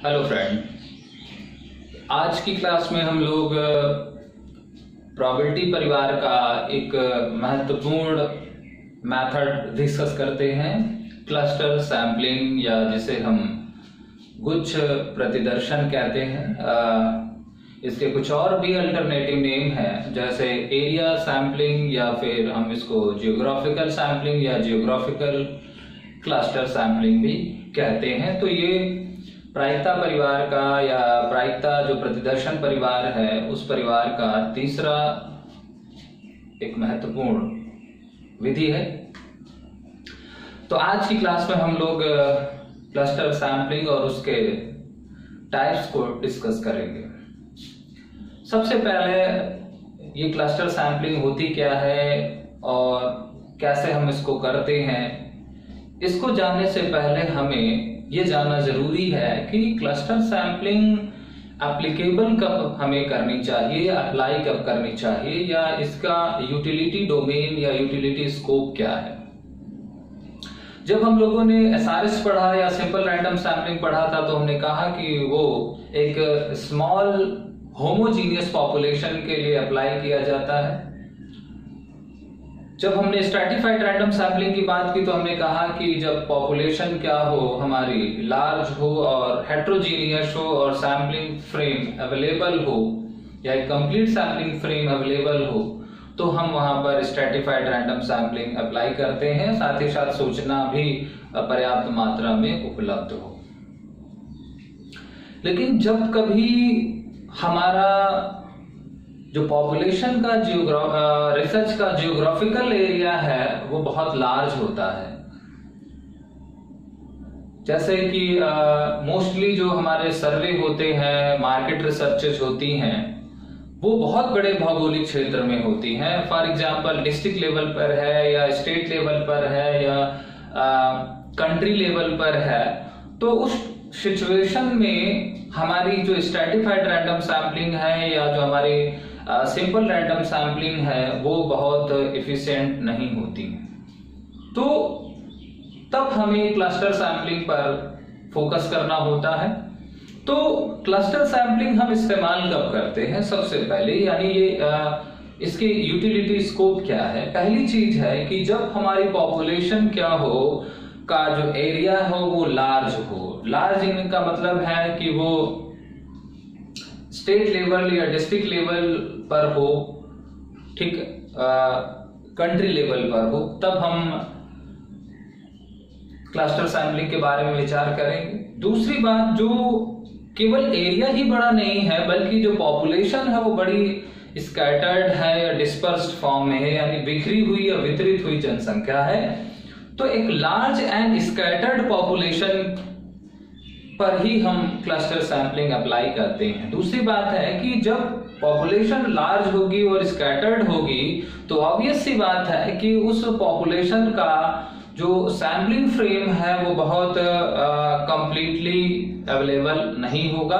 Hello friend, आज की class में हम लोग प्रोबेबिलिटी परिवार का एक महत्वपूर्ण मेथड डिस्कस करते हैं, क्लस्टर सैम्पलिंग या जिसे हम गुच्छ प्रतिदर्शन कहते हैं। इसके कुछ और भी अल्टरनेटिव नेम हैं, जैसे एरिया सैम्पलिंग या फिर हम इसको जियोग्राफिकल सैम्पलिंग या जियोग्राफिकल क्लस्टर सैम्पलिंग भी कहते हैं। तो ये प्रायिकता परिवार का या प्रायिकता जो प्रतिदर्शन परिवार है उस परिवार का तीसरा एक महत्वपूर्ण विधि है। तो आज की क्लास में हम लोग क्लस्टर सैम्पलिंग और उसके टाइप्स को डिस्कस करेंगे। सबसे पहले ये क्लस्टर सैम्पलिंग होती क्या है और कैसे हम इसको करते हैं, इसको जानने से पहले हमें ये जानना जरूरी है कि क्लस्टर सैम्पलिंग एप्लीकेबल कब हमें करनी चाहिए, अप्लाई कब करनी चाहिए, या इसका यूटिलिटी डोमेन या यूटिलिटी स्कोप क्या है। जब हम लोगों ने एसआरएस पढ़ा या सिंपल रैंडम सैम्पलिंग पढ़ा था तो हमने कहा कि वो एक स्मॉल होमोजीनियस पॉपुलेशन के लिए अप्लाई किया जाता है। जब हमने स्ट्रैटिफाइड रैंडम सैम्पलिंग की बात की तो हमने कहा कि जब पॉपुलेशन क्या हो, हमारी लार्ज हो और हेट्रोजीनियस हो और सैम्पलिंग फ्रेम अवेलेबल हो या एक कंप्लीट सैम्पलिंग फ्रेम अवेलेबल हो, तो हम वहां पर स्ट्रैटिफाइड रैंडम सैम्पलिंग अप्लाई करते हैं। साथ ही साथ सूचना भी पर्याप्त मात्रा में उपलब्ध हो। लेकिन जब कभी हमारा जो पॉपुलेशन का रिसर्च का जियोग्राफिकल एरिया है वो बहुत लार्ज होता है, जैसे कि मोस्टली जो हमारे सर्वे होते हैं, मार्केट रिसर्चेस होती हैं, वो बहुत बड़े भौगोलिक क्षेत्र में होती हैं। फॉर एग्जांपल डिस्ट्रिक्ट लेवल पर है या स्टेट लेवल पर है या कंट्री लेवल पर है, तो उस सिचुएशन में हमारी जो स्ट्रैटिफाइड रैंडम सैम्पलिंग है या जो हमारी सिंपल रैंडम सैम्पलिंग है वो बहुत एफिशिएंट नहीं होती। तो तब हमें क्लस्टर सैम्पलिंग पर फोकस करना होता है। तो क्लस्टर सैम्पलिंग हम इस्तेमाल कब करते हैं? सबसे पहले यानी ये इसकी यूटिलिटी स्कोप क्या है? पहली चीज है कि जब हमारी पॉपुलेशन क्या हो का जो एरिया हो वो लार्ज हो। लार्ज का मतलब है कि वो स्टेट लेवल या डिस्ट्रिक्ट लेवल पर हो, ठीक, कंट्री लेवल पर हो, तब हम क्लस्टर सैम्पलिंग के बारे में विचार करेंगे। दूसरी बात, जो केवल एरिया ही बड़ा नहीं है बल्कि जो पॉपुलेशन है वो बड़ी स्कैटर्ड है या डिस्पर्स्ड फॉर्म में है, यानी बिखरी हुई या वितरित हुई जनसंख्या है, तो एक लार्ज एंड स्कैटर्ड पॉपुलेशन पर ही हम क्लस्टर सैम्पलिंग अप्लाई करते हैं। दूसरी बात है कि जब पॉपुलेशन लार्ज होगी और स्कैटर्ड होगी तो ऑब्वियस सी बात है कि उस पॉपुलेशन का जो सैम्पलिंग फ्रेम है वो बहुत कंप्लीटली अवेलेबल नहीं होगा।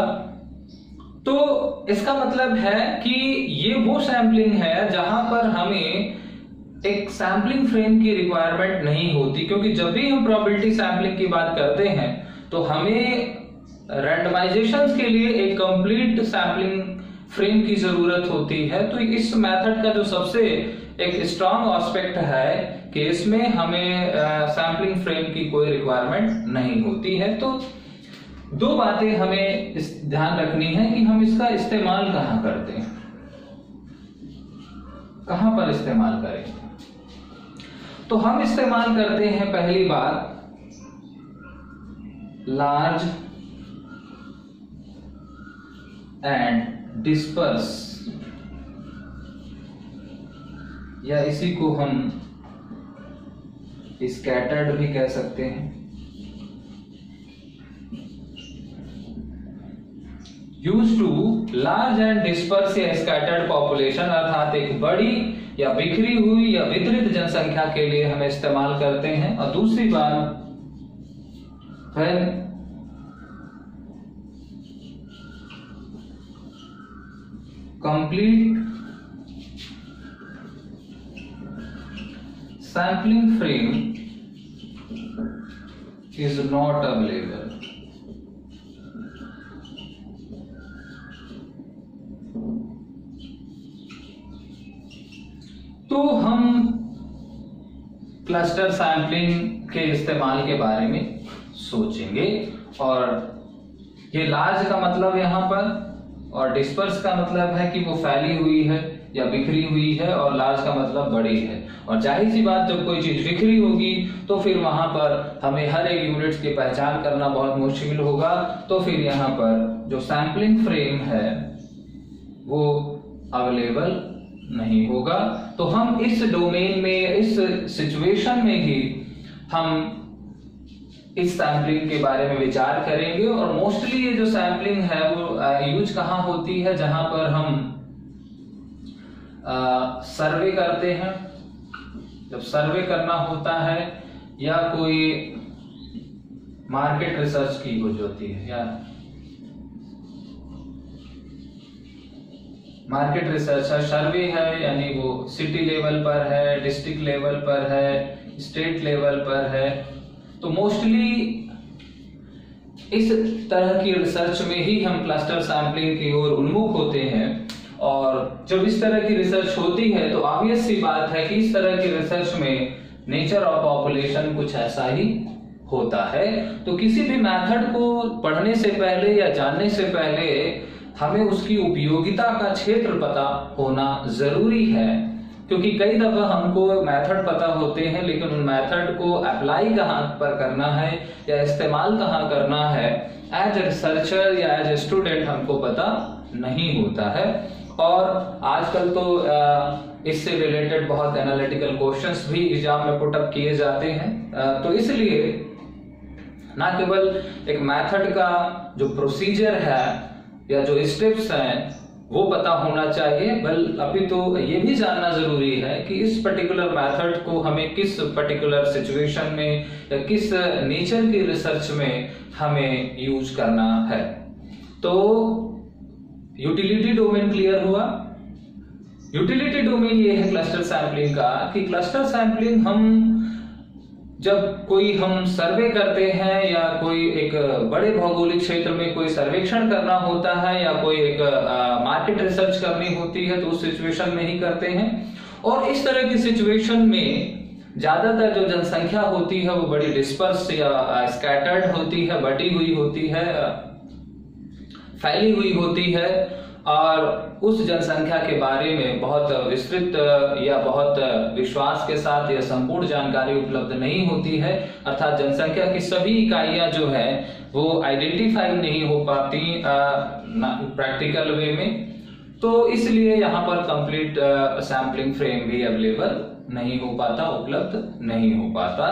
तो इसका मतलब है कि ये वो सैम्पलिंग है जहां पर हमें एक सैम्पलिंग फ्रेम की रिक्वायरमेंट नहीं होती, क्योंकि जब भी हम प्रोबेबिलिटी सैम्पलिंग की बात करते हैं तो हमें रैंडमाइजेशन के लिए एक कंप्लीट सैम्पलिंग फ्रेम की जरूरत होती है। तो इस मेथड का जो सबसे एक स्ट्रॉन्ग एस्पेक्ट है कि इसमें हमें सैम्पलिंग फ्रेम की कोई रिक्वायरमेंट नहीं होती है। तो दो बातें हमें ध्यान रखनी है कि हम इसका इस्तेमाल कहां करते हैं, कहां पर इस्तेमाल करें। तो हम इस्तेमाल करते हैं, पहली बात, लार्ज एंड डिस्पर्स, या इसी को हम स्कैटर्ड भी कह सकते हैं। Use to large and disperse या स्कैटर्ड पॉपुलेशन, अर्थात एक बड़ी या बिखरी हुई या वितरित जनसंख्या के लिए हम इस्तेमाल करते हैं। और दूसरी बात, when complete sampling frame is not available, cluster sampling के इस्तेमाल के बारे में सोचेंगे। और ये लार्ज का मतलब यहाँ पर, और डिस्पर्स का मतलब है कि वो फैली हुई है या बिखरी हुई है, और लार्ज का मतलब बड़ी है। और जाहिर सी बात, जब कोई चीज बिखरी होगी तो फिर वहां पर हमें हर एक यूनिट्स की पहचान करना बहुत मुश्किल होगा। तो फिर यहाँ पर जो सैंपलिंग फ्रेम है वो अवेलेबल नहीं होगा। तो हम इस डोमेन में, इस सिचुएशन में ही हम इस सैंपलिंग के बारे में विचार करेंगे। और मोस्टली ये जो सैंपलिंग है वो यूज कहाँ होती है, जहां पर हम सर्वे करते हैं। जब सर्वे करना होता है या कोई मार्केट रिसर्च की यूज होती है, या मार्केट रिसर्च है, सर्वे है, यानी वो सिटी लेवल पर है, डिस्ट्रिक्ट लेवल पर है, स्टेट लेवल पर है। तो मोस्टली इस तरह की रिसर्च में ही हम क्लस्टर सैंपलिंग की ओर उन्मुख होते हैं। और जब इस तरह की रिसर्च होती है तो ऑब्वियस सी बात है कि इस तरह की रिसर्च में नेचर ऑफ पॉपुलेशन कुछ ऐसा ही होता है। तो किसी भी मेथड को पढ़ने से पहले या जानने से पहले हमें उसकी उपयोगिता का क्षेत्र पता होना जरूरी है, क्योंकि कई दफा हमको मेथड पता होते हैं लेकिन उन मेथड को अप्लाई कहाँ पर करना है या इस्तेमाल कहाँ करना है, एज ए रिसर्चर या एज ए स्टूडेंट हमको पता नहीं होता है। और आजकल तो इससे रिलेटेड बहुत एनालिटिकल क्वेश्चंस भी एग्जाम में पुटअप किए जाते हैं। तो इसलिए ना केवल एक मेथड का जो प्रोसीजर है या जो स्टेप्स हैं वो पता होना चाहिए, अभी तो ये भी जानना जरूरी है कि इस पर्टिकुलर मेथड को हमें किस पर्टिकुलर सिचुएशन में या किस नेचर की रिसर्च में हमें यूज करना है। तो यूटिलिटी डोमेन क्लियर हुआ। यूटिलिटी डोमेन ये है क्लस्टर सैंपलिंग का कि क्लस्टर सैंपलिंग हम जब कोई हम सर्वे करते हैं या कोई एक बड़े भौगोलिक क्षेत्र में कोई सर्वेक्षण करना होता है या कोई एक मार्केट रिसर्च करनी होती है तो उस सिचुएशन में ही करते हैं। और इस तरह की सिचुएशन में ज्यादातर जो जनसंख्या होती है वो बड़ी डिस्पर्स या स्कैटर्ड होती है, बटी हुई होती है, फैली हुई होती है, और उस जनसंख्या के बारे में बहुत विस्तृत या बहुत विश्वास के साथ या संपूर्ण जानकारी उपलब्ध नहीं होती है। अर्थात जनसंख्या की सभी इकाइयां जो है वो आइडेंटिफाई नहीं हो पाती प्रैक्टिकल वे में। तो इसलिए यहाँ पर कंप्लीट सैंपलिंग फ्रेम भी अवेलेबल नहीं हो पाता, उपलब्ध नहीं हो पाता।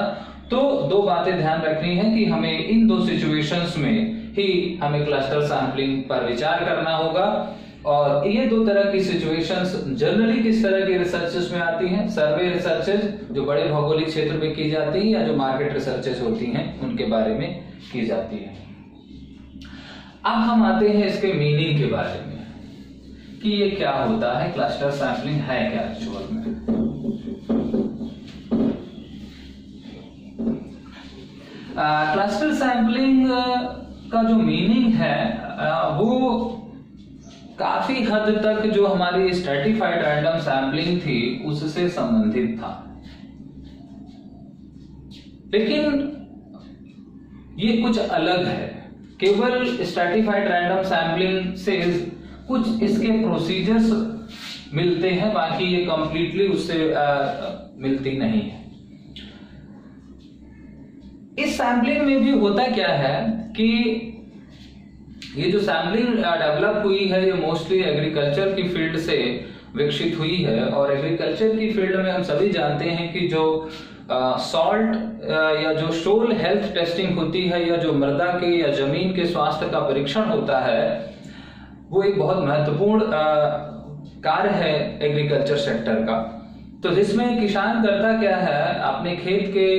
तो दो बातें ध्यान रखनी है कि हमें इन दो सिचुएशंस में ही हमें क्लस्टर सैंपलिंग पर विचार करना होगा। और ये दो तरह की सिचुएशंस जनरली किस तरह की रिसर्चेस में आती हैं, सर्वे रिसर्चेस जो बड़े भौगोलिक क्षेत्र में की जाती हैं या जो मार्केट रिसर्चेस होती हैं उनके बारे में की जाती है। अब हम आते हैं इसके मीनिंग के बारे में कि ये क्या होता है, क्लस्टर सैंपलिंग है क्या एक्चुअल में। क्लस्टर सैंपलिंग का जो मीनिंग है वो काफी हद तक जो हमारी स्ट्रैटिफाइड रैंडम सैंपलिंग थी उससे संबंधित था, लेकिन ये कुछ अलग है। केवल स्ट्रैटिफाइड रैंडम सैंपलिंग से कुछ इसके प्रोसीजर्स मिलते हैं, बाकी ये कंप्लीटली उससे मिलती नहीं है। इस सैंपलिंग में भी होता क्या है कि ये जो सैंपलिंग डेवलप हुई है ये मोस्टली एग्रीकल्चर की फील्ड से विकसित हुई है। और एग्रीकल्चर की फील्ड में हम सभी जानते हैं कि जो सॉल्ट या जो सोल हेल्थ टेस्टिंग होती है या जो मृदा के या जमीन के स्वास्थ्य का परीक्षण होता है वो एक बहुत महत्वपूर्ण कार्य है एग्रीकल्चर सेक्टर का। तो जिसमें किसान करता क्या है, अपने खेत के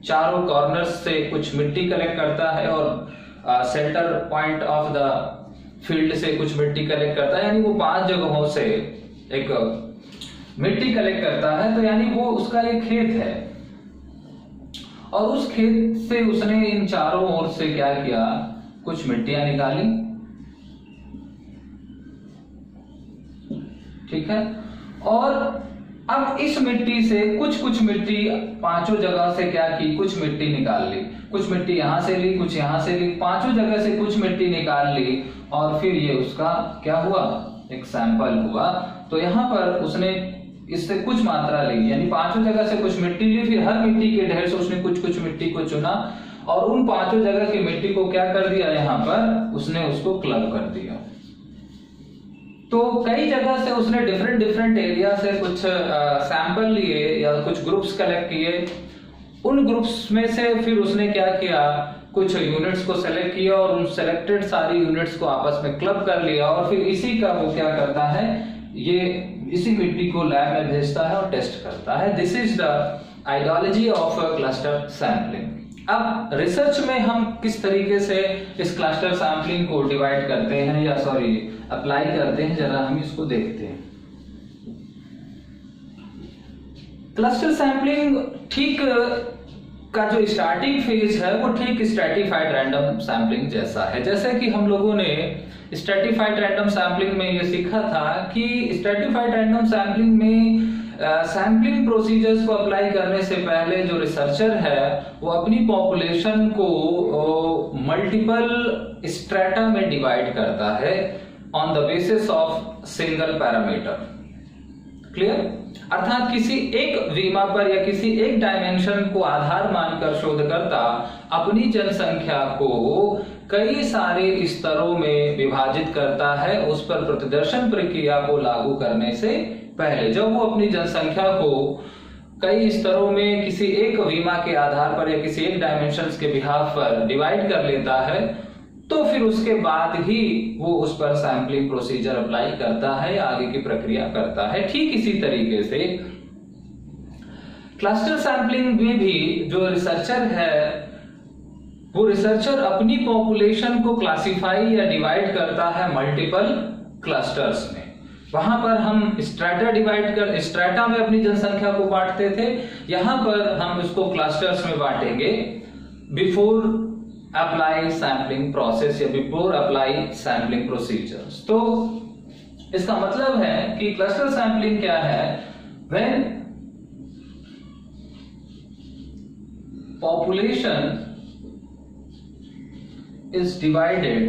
चारों कॉर्नर्स से कुछ मिट्टी कलेक्ट करता है और centre point of the field से कुछ मिट्टी कलेक्ट करता है, यानी वो 5 जगहों से एक मिट्टी कलेक्ट करता है। तो यानी वो उसका एक खेत है और उस खेत से उसने इन चारों ओर से क्या किया, कुछ मिट्टियां निकाली, ठीक है। और अब इस मिट्टी से कुछ मिट्टी पांचों जगह से क्या की, कुछ मिट्टी निकाल ली, कुछ मिट्टी यहां से ली, कुछ यहां से ली, पांचों जगह से कुछ मिट्टी निकाल ली और फिर ये उसका क्या हुआ, एक सैंपल हुआ। तो यहां पर उसने इससे कुछ मात्रा ली, यानी पांचों जगह से कुछ मिट्टी ली, फिर हर मिट्टी के ढेर से उसने कुछ मिट्टी को चुना और उन पांचों जगह की मिट्टी को क्या कर दिया, यहां पर उसने उसको क्लब कर दिया। तो कई जगह से उसने डिफरेंट एरिया से कुछ सैंपल लिए या कुछ ग्रुप्स कलेक्ट किए। उन ग्रुप्स में से फिर उसने क्या किया, कुछ यूनिट्स को सेलेक्ट किया और उन सेलेक्टेड सारी यूनिट्स को आपस में क्लब कर लिया और फिर इसी का वो क्या करता है, ये इसी मिट्टी को लैब में भेजता है और टेस्ट करता है। This is the ideology of cluster sampling. अब रिसर्च में हम किस तरीके से इस क्लस्टर सैंपलिंग को डिवाइड करते हैं या अप्लाई करते हैं, जरा हम इसको देखते हैं। क्लस्टर सैंपलिंग ठीक का जो स्टार्टिंग फेज है वो ठीक स्ट्रैटिफाइड रैंडम सैंपलिंग जैसा है। जैसे कि हम लोगों ने स्ट्रैटिफाइड रैंडम सैंपलिंग में ये सीखा था कि स्ट्रैटिफाइड रैंडम सैंपलिंग में सैंपलिंग प्रोसीजर्स को अप्लाई करने से पहले जो रिसर्चर है वो अपनी पॉपुलेशन को मल्टीपल स्ट्रेटा में डिवाइड करता है on the basis of single parameter. Clear? अर्थात किसी एक वीमा पर या किसी एक डायमेंशन को आधार मानकर शोधकर्ता अपनी जनसंख्या को कई सारे स्तरों में विभाजित करता है उस पर प्रतिदर्शन प्रक्रिया को लागू करने से पहले। जब वो अपनी जनसंख्या को कई स्तरों में किसी एक वीमा के आधार पर या किसी एक डायमेंशंस के बिहाफ पर डिवाइड कर लेता है तो फिर उसके बाद ही वो उस पर सैंपलिंग प्रोसीजर अप्लाई करता है या आगे की प्रक्रिया करता है। ठीक इसी तरीके से क्लस्टर सैंपलिंग में भी जो रिसर्चर है वो रिसर्चर अपनी पॉपुलेशन को क्लासिफाई या डिवाइड करता है मल्टीपल क्लस्टर्स में। वहां पर हम स्ट्रेटा में अपनी जनसंख्या को बांटते थे, यहां पर हम इसको क्लस्टर्स में बांटेंगे बिफोर अप्लाई सैंपलिंग प्रोसेस या बिफोर अप्लाई सैंपलिंग प्रोसीजर्स। तो इसका मतलब है कि क्लस्टर सैंपलिंग क्या है, when population is divided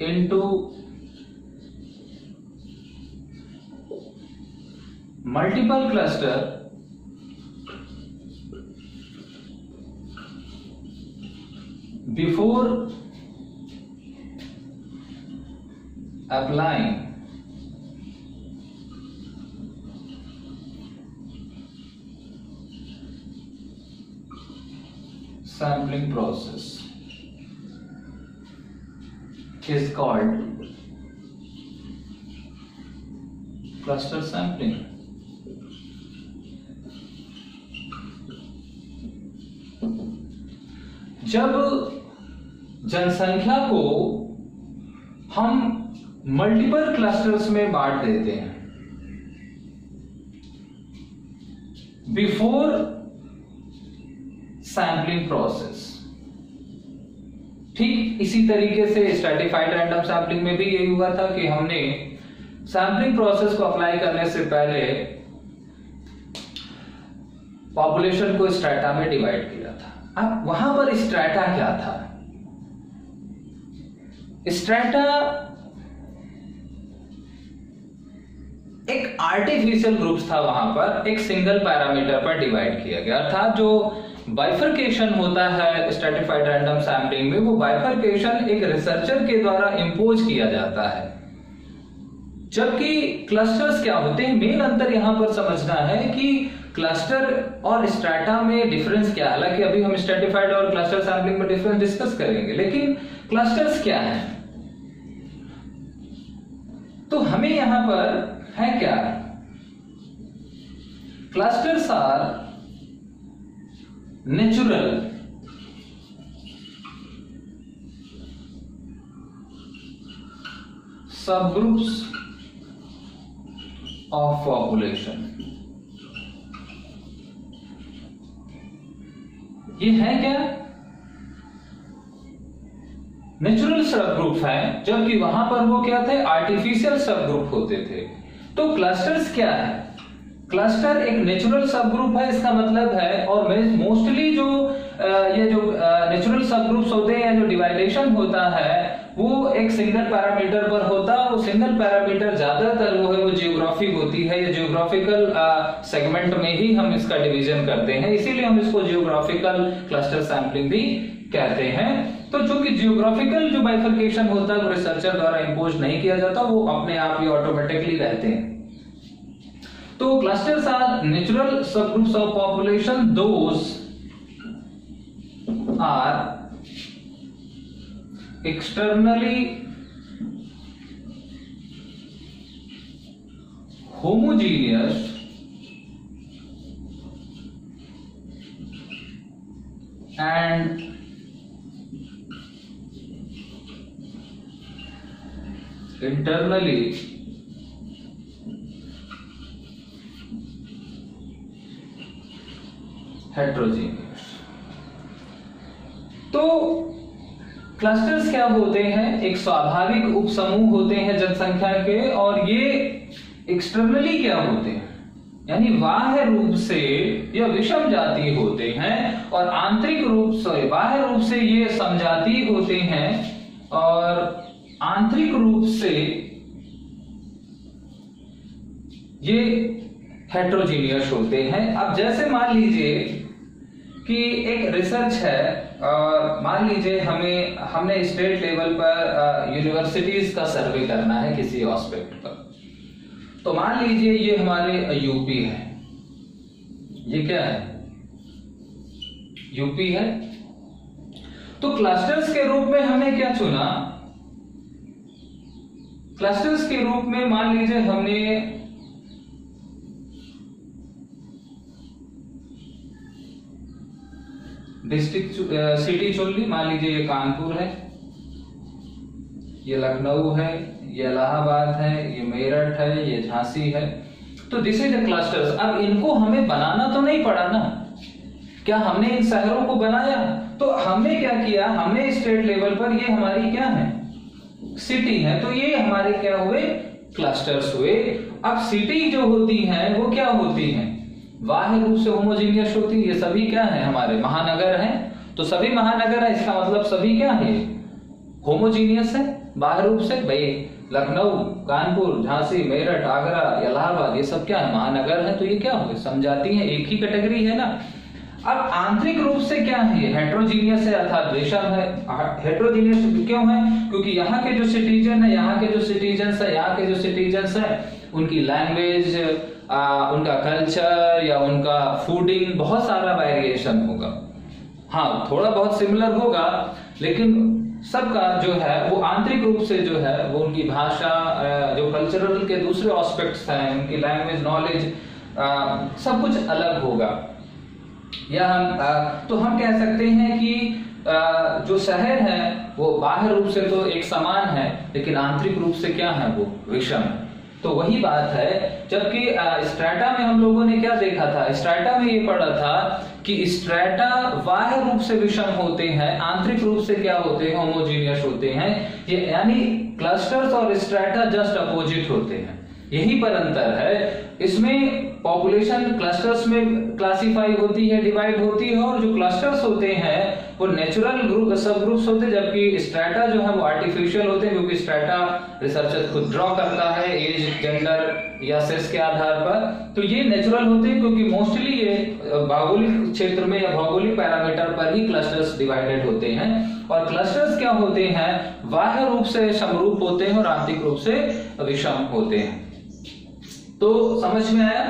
into multiple cluster before applying sampling process is called cluster sampling। जब जनसंख्या को हम मल्टीपल क्लस्टर्स में बांट देते हैं बिफोर सैंपलिंग प्रोसेस, ठीक इसी तरीके से स्ट्रैटिफाइड रैंडम सैंपलिंग में भी यही हुआ था कि हमने सैंपलिंग प्रोसेस को अप्लाई करने से पहले पॉपुलेशन को स्ट्रेटा में डिवाइड किया था। अब वहां पर स्ट्रेटा क्या था? स्ट्रेटा एक आर्टिफिशियल ग्रुप्स था, वहां पर एक सिंगल पैरामीटर पर डिवाइड किया गया। अर्थात जो बाइफरकेशन होता है स्ट्रैटिफाइड रैंडम सैंपलिंग में, वो बाइफरकेशन एक रिसर्चर के द्वारा इंपोज किया जाता है। जबकि क्लस्टर्स क्या होते हैं, मेन अंतर यहां पर समझना है कि क्लस्टर और स्ट्रेटा में डिफरेंस क्या है। हालांकि अभी हम स्ट्रैटिफाइड और क्लस्टर सैंपलिंग में डिफरेंस डिस्कस करेंगे, लेकिन क्लस्टर्स क्या है तो हमें यहां पर है क्या, clusters are natural subgroups of population। ये है क्या? नेचुरल सब ग्रुप है, जबकि वहां पर वो क्या थे, आर्टिफिशियल सब ग्रुप होते थे। तो क्लस्टर्स क्या है, क्लस्टर एक नेचुरल सब ग्रुप है, इसका मतलब है। और मोस्टली जो ये जो नेचुरल सब ग्रुप्स होते हैं, जो डिवाइडेशन होता है वो एक सिंगल पैरामीटर पर होता है। वो सिंगल पैरामीटर ज्यादातर वो है वो जियोग्राफी होती है, या जियोग्राफिकल सेगमेंट में ही हम इसका डिवीजन करते हैं, इसीलिए हम इसको जियोग्राफिकल क्लस्टर सैंपलिंग भी कहते हैं। तो चूंकि जियोग्राफिकल जो बाइफर्केशन होता है वो रिसर्चर द्वारा इंपोज नहीं किया जाता, वो अपने आप ही ऑटोमेटिकली रहते हैं। तो clusters are natural subgroups of population, those are externally homogeneous and internally heterogeneous। तो क्लस्टर्स क्या होते हैं, एक स्वाभाविक उपसमूह होते हैं जनसंख्या के, और ये एक्सटर्नली क्या होते हैं, यानी बाह्य रूप से यह विषम जाति होते हैं, और आंतरिक रूप से, बाह्य रूप से ये समजाति होते हैं, और आंतरिक रूप से ये हेट्रोजीनियस होते हैं। अब जैसे मान लीजिए कि एक रिसर्च है, और मान लीजिए हमने स्टेट लेवल पर यूनिवर्सिटीज का सर्वे करना है किसी एस्पेक्ट पर। तो मान लीजिए ये हमारे यूपी है, ये क्या है, यूपी है। तो क्लस्टर्स के रूप में हमने क्या चुना, क्लस्टर्स के रूप में मान लीजिए हमने डिस्ट्रिक्ट सिटी चुन ली। मान लीजिए ये कानपुर है, ये लखनऊ है, ये इलाहाबाद है, ये मेरठ है, ये झांसी है। तो दिस इज द क्लस्टर्स। अब इनको हमें बनाना तो नहीं पड़ा ना, क्या हमने इन शहरों को बनाया? तो हमने क्या किया, हमने स्टेट लेवल पर ये हमारी क्या है, सिटी है, तो ये हमारे क्या हुए, क्लस्टर्स हुए। अब सिटी जो होती है वो क्या होती है, बाह्य रूप से होमोजीनियस होती है। ये सभी क्या है, हमारे महानगर हैं। तो सभी महानगर है, इसका मतलब सभी क्या है, होमोजीनियस है बाह्य रूप से। भाई लखनऊ, कानपुर, झांसी, मेरठ, आगरा, इलाहाबाद, ये सब क्या है, महानगर है। तो ये क्या हो, समझाती है, एक ही कैटेगरी है ना। अब आंतरिक रूप से क्या है, हेट्रोजीनियस है, अर्थात विषम है। हेट्रोजीनियस क्यों है, क्योंकि यहाँ के जो सिटीजन है, यहाँ के जो सिटीजन्स है, यहाँ के जो सिटीजन्स है, उनकी लैंग्वेज, उनका कल्चर या उनका फूडिंग, बहुत सारा वेरिएशन होगा। हाँ, थोड़ा बहुत सिमिलर होगा, लेकिन सबका जो है वो आंतरिक रूप से जो है वो उनकी भाषा, जो कल्चरल के दूसरे एस्पेक्ट्स हैं, उनकी लैंग्वेज, नॉलेज, सब कुछ अलग होगा। या तो हम कह सकते हैं कि जो शहर है वो बाह्य रूप से तो एक समान है, लेकिन आंतरिक रूप से क्या है, वो विषम है। तो वही बात है। जबकि स्ट्रैटा में हम लोगों ने क्या देखा था, स्ट्रैटा में ये पढ़ा था कि स्ट्रैटा बाह्य रूप से विषम होते हैं, आंतरिक रूप से क्या होते हैं, होमोजीनियस होते हैं। ये यानी क्लस्टर्स और स्ट्रैटा जस्ट अपोजिट होते हैं, यही पर अंतर है। इसमें पॉपुलेशन क्लस्टर्स में क्लासिफाई होती है, डिवाइड होती है, और जो क्लस्टर्स होते हैं वो नेचुरल ग्रुप, सब ग्रुप्स होते हैं, जबकि स्ट्रैटा जो है वो आर्टिफिशियल होते हैं, क्योंकि स्ट्रैटा रिसर्चर खुद ड्रॉ करता है एज, जेंडर या सेक्स के आधार पर। तो ये नेचुरल होते हैं, क्योंकि मोस्टली ये भौगोलिक क्षेत्र में या भौगोलिक पैरामीटर पर ही क्लस्टर्स डिवाइडेड होते हैं। और क्लस्टर्स क्या होते हैं, बाह्य रूप से समरूप होते हैं और आंतरिक रूप से विषम होते हैं। तो समझ में आया?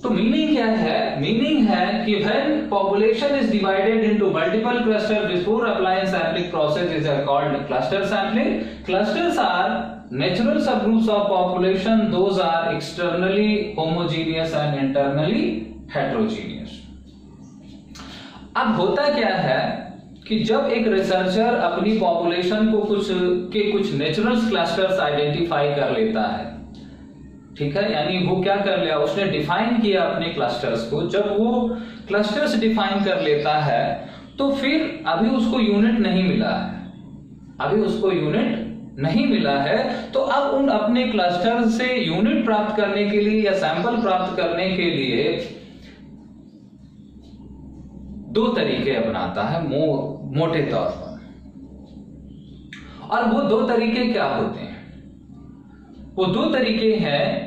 तो मीनिंग क्या है, मीनिंग है कि when population is divided into multiple clusters before applying sampling process is called cluster sampling. Clusters are natural subgroups of population, those are externally homogeneous and internally heterogeneous. अब होता क्या है कि जब एक रिसर्चर अपनी पॉपुलेशन को कुछ नेचुरल क्लस्टर्स आइडेंटिफाई कर लेता है, ठीक है, यानी वो क्या कर लिया, उसने डिफाइन किया अपने क्लस्टर्स को। जब वो क्लस्टर्स डिफाइन कर लेता है तो फिर अभी उसको यूनिट नहीं मिला है, अभी उसको यूनिट नहीं मिला है, तो अब उन अपने क्लस्टर से यूनिट प्राप्त करने के लिए या सैंपल प्राप्त करने के लिए दो तरीके अपनाता है मोटे तौर पर। और वो दो तरीके क्या होते हैं? वो दो तरीके हैं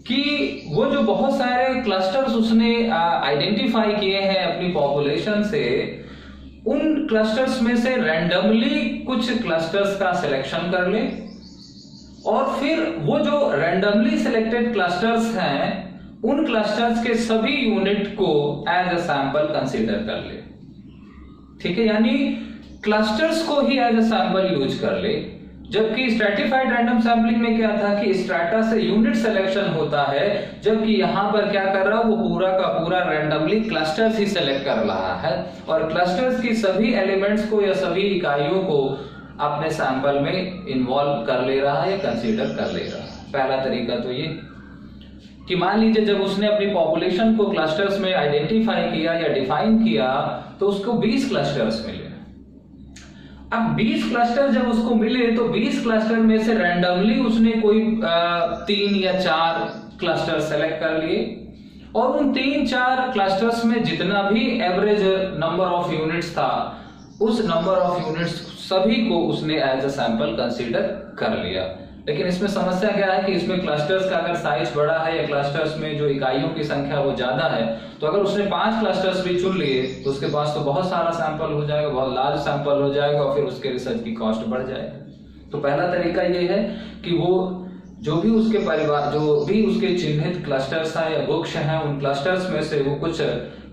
कि वो जो बहुत सारे क्लस्टर्स उसने आइडेंटिफाई किए हैं अपनी पॉपुलेशन से, उन क्लस्टर्स में से रैंडमली कुछ क्लस्टर्स का सिलेक्शन कर ले, और फिर वो जो रैंडमली सिलेक्टेड क्लस्टर्स हैं उन क्लस्टर्स के सभी यूनिट को एज अ सैंपल कंसीडर कर ले। ठीक है, यानी क्लस्टर्स को ही एज अ सैंपल यूज कर ले। जबकि स्ट्रैटिफाइड रैंडम सैंपलिंग में क्या था कि स्ट्रैटा से यूनिट सिलेक्शन होता है, जबकि यहां पर क्या कर रहा है, वो पूरा का पूरा रैंडमली क्लस्टर्स ही सिलेक्ट कर रहा है और क्लस्टर्स की सभी एलिमेंट्स को या सभी इकाइयों को अपने सैंपल में इन्वॉल्व कर ले रहा है या कंसीडर कर ले रहा है। पहला तरीका तो ये कि मान लीजिए जब उसने अपनी पॉपुलेशन को क्लस्टर्स में आइडेंटिफाई किया या डिफाइन किया तो उसको 20 क्लस्टर्स मिले। अब 20 क्लस्टर जब उसको मिले तो 20 क्लस्टर में से रैंडमली उसने कोई 3 या 4 क्लस्टर सेलेक्ट कर लिए, और उन 3-4 क्लस्टर्स में जितना भी एवरेज नंबर ऑफ यूनिट्स था, उस नंबर ऑफ यूनिट्स सभी को उसने एज अ सैंपल कंसीडर कर लिया। लेकिन इसमें समस्या क्या है कि इसमें क्लस्टर्स का अगर साइज बड़ा है या क्लस्टर्स में जो इकाइयों की संख्या वो ज्यादा है, तो अगर उसने 5 क्लस्टर्स भी चुन लिए तो उसके पास तो बहुत सारा सैंपल हो जाएगा, बहुत लार्ज सैंपल हो जाएगा, और फिर उसके रिसर्च की कॉस्ट बढ़ जाएगी। तो पहला तरीका ये है कि वो जो भी उसके परिवार, जो भी उसके चिन्हित क्लस्टर्स हैं या वृक्ष हैं, उन क्लस्टर्स में से वो कुछ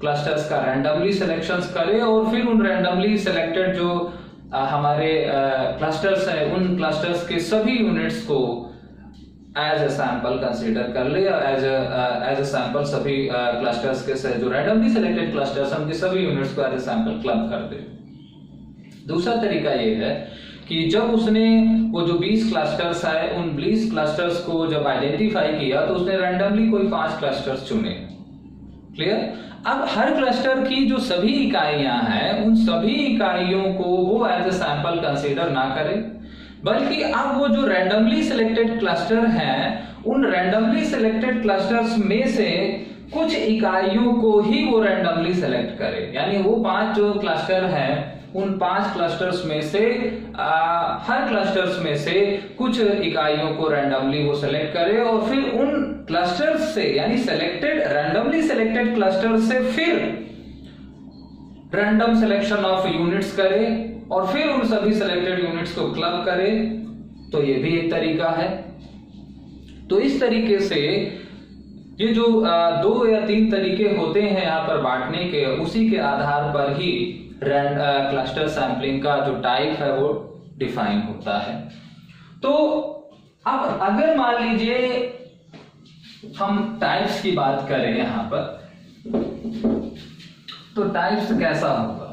क्लस्टर्स का रैंडमली सिलेक्शन करे, और फिर उन रैंडमली सिलेक्टेड जो हमारे क्लस्टर्स हैं उन क्लस्टर्स के सभी यूनिट्स को एज अ सैंपल कंसीडर कर ले, एज अ सैंपल सभी क्लस्टर्स के जो रैंडमली सिलेक्टेड क्लस्टर्स हैं उनके सभी यूनिट्स को एज अ सैंपल क्लब कर दे। दूसरा तरीका ये है कि जब उसने वो जो 20 क्लस्टर्स है उन 20 क्लस्टर्स को जब आइडेंटिफाई किया तो उसने रैंडमली कोई 5 क्लस्टर्स चुने। क्लियर? अब हर क्लस्टर की जो सभी इकाइयां हैं उन सभी इकाइयों को वो एज अ सैंपल कंसीडर ना करे, बल्कि अब वो जो रैंडमली सिलेक्टेड क्लस्टर हैं उन रैंडमली सिलेक्टेड क्लस्टर्स में से कुछ इकाइयों को ही वो रैंडमली सेलेक्ट करे। यानी वो 5 जो क्लस्टर हैं उन 5 क्लस्टर्स में से हर क्लस्टर्स में से कुछ इकाइयों को रैंडमली वो सेलेक्ट करे, और फिर उन क्लस्टर्स से यानी सिलेक्टेड रैंडमली सिलेक्टेड क्लस्टर से फिर रैंडम सिलेक्शन ऑफ यूनिट्स करे और फिर उन सभी सिलेक्टेड यूनिट्स को क्लब करे। तो ये भी एक तरीका है। तो इस तरीके से ये जो 2 या 3 तरीके होते हैं यहाँ पर बांटने के, उसी के आधार पर ही क्लस्टर सैंपलिंग का जो टाइप है वो डिफाइन होता है। तो अब अगर मान लीजिए हम टाइप्स की बात करें यहां पर, तो टाइप्स कैसा होगा?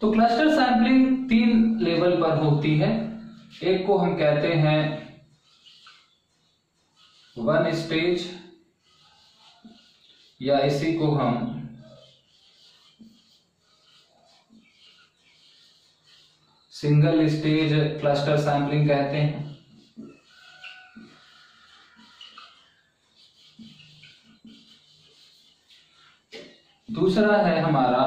तो क्लस्टर सैंपलिंग 3 लेवल पर होती है। एक को हम कहते हैं 1 स्टेज, या इसी को हम सिंगल स्टेज क्लस्टर सैंपलिंग कहते हैं। दूसरा है हमारा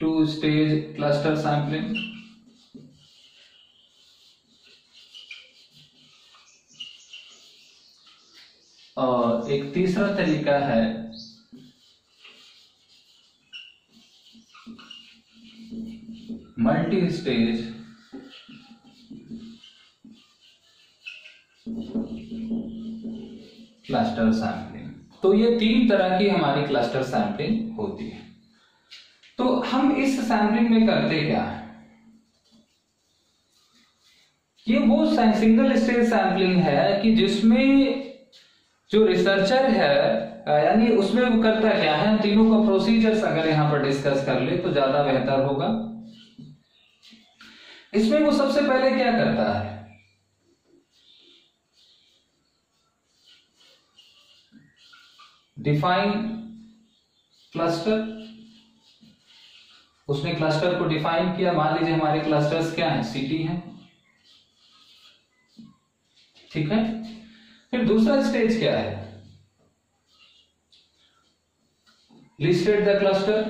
2 स्टेज क्लस्टर सैंपलिंग। और एक तीसरा तरीका है मल्टी स्टेज क्लस्टर सैंपलिंग। तो ये 3 तरह की हमारी क्लस्टर सैंपलिंग होती है। तो हम इस सैंपलिंग में करते क्या है? ये वो सिंगल स्टेज सैंपलिंग है कि जिसमें जो रिसर्चर है यानी उसमें वो करता क्या है, तीनों का प्रोसीजर्स अगर यहां पर डिस्कस कर ले तो ज्यादा बेहतर होगा। इसमें वो सबसे पहले क्या करता है, डिफाइन क्लस्टर। उसने क्लस्टर को डिफाइन किया। मान लीजिए हमारे क्लस्टर्स क्या हैं, सिटी हैं, ठीक है। फिर दूसरा स्टेज क्या है, लिस्टेड द क्लस्टर।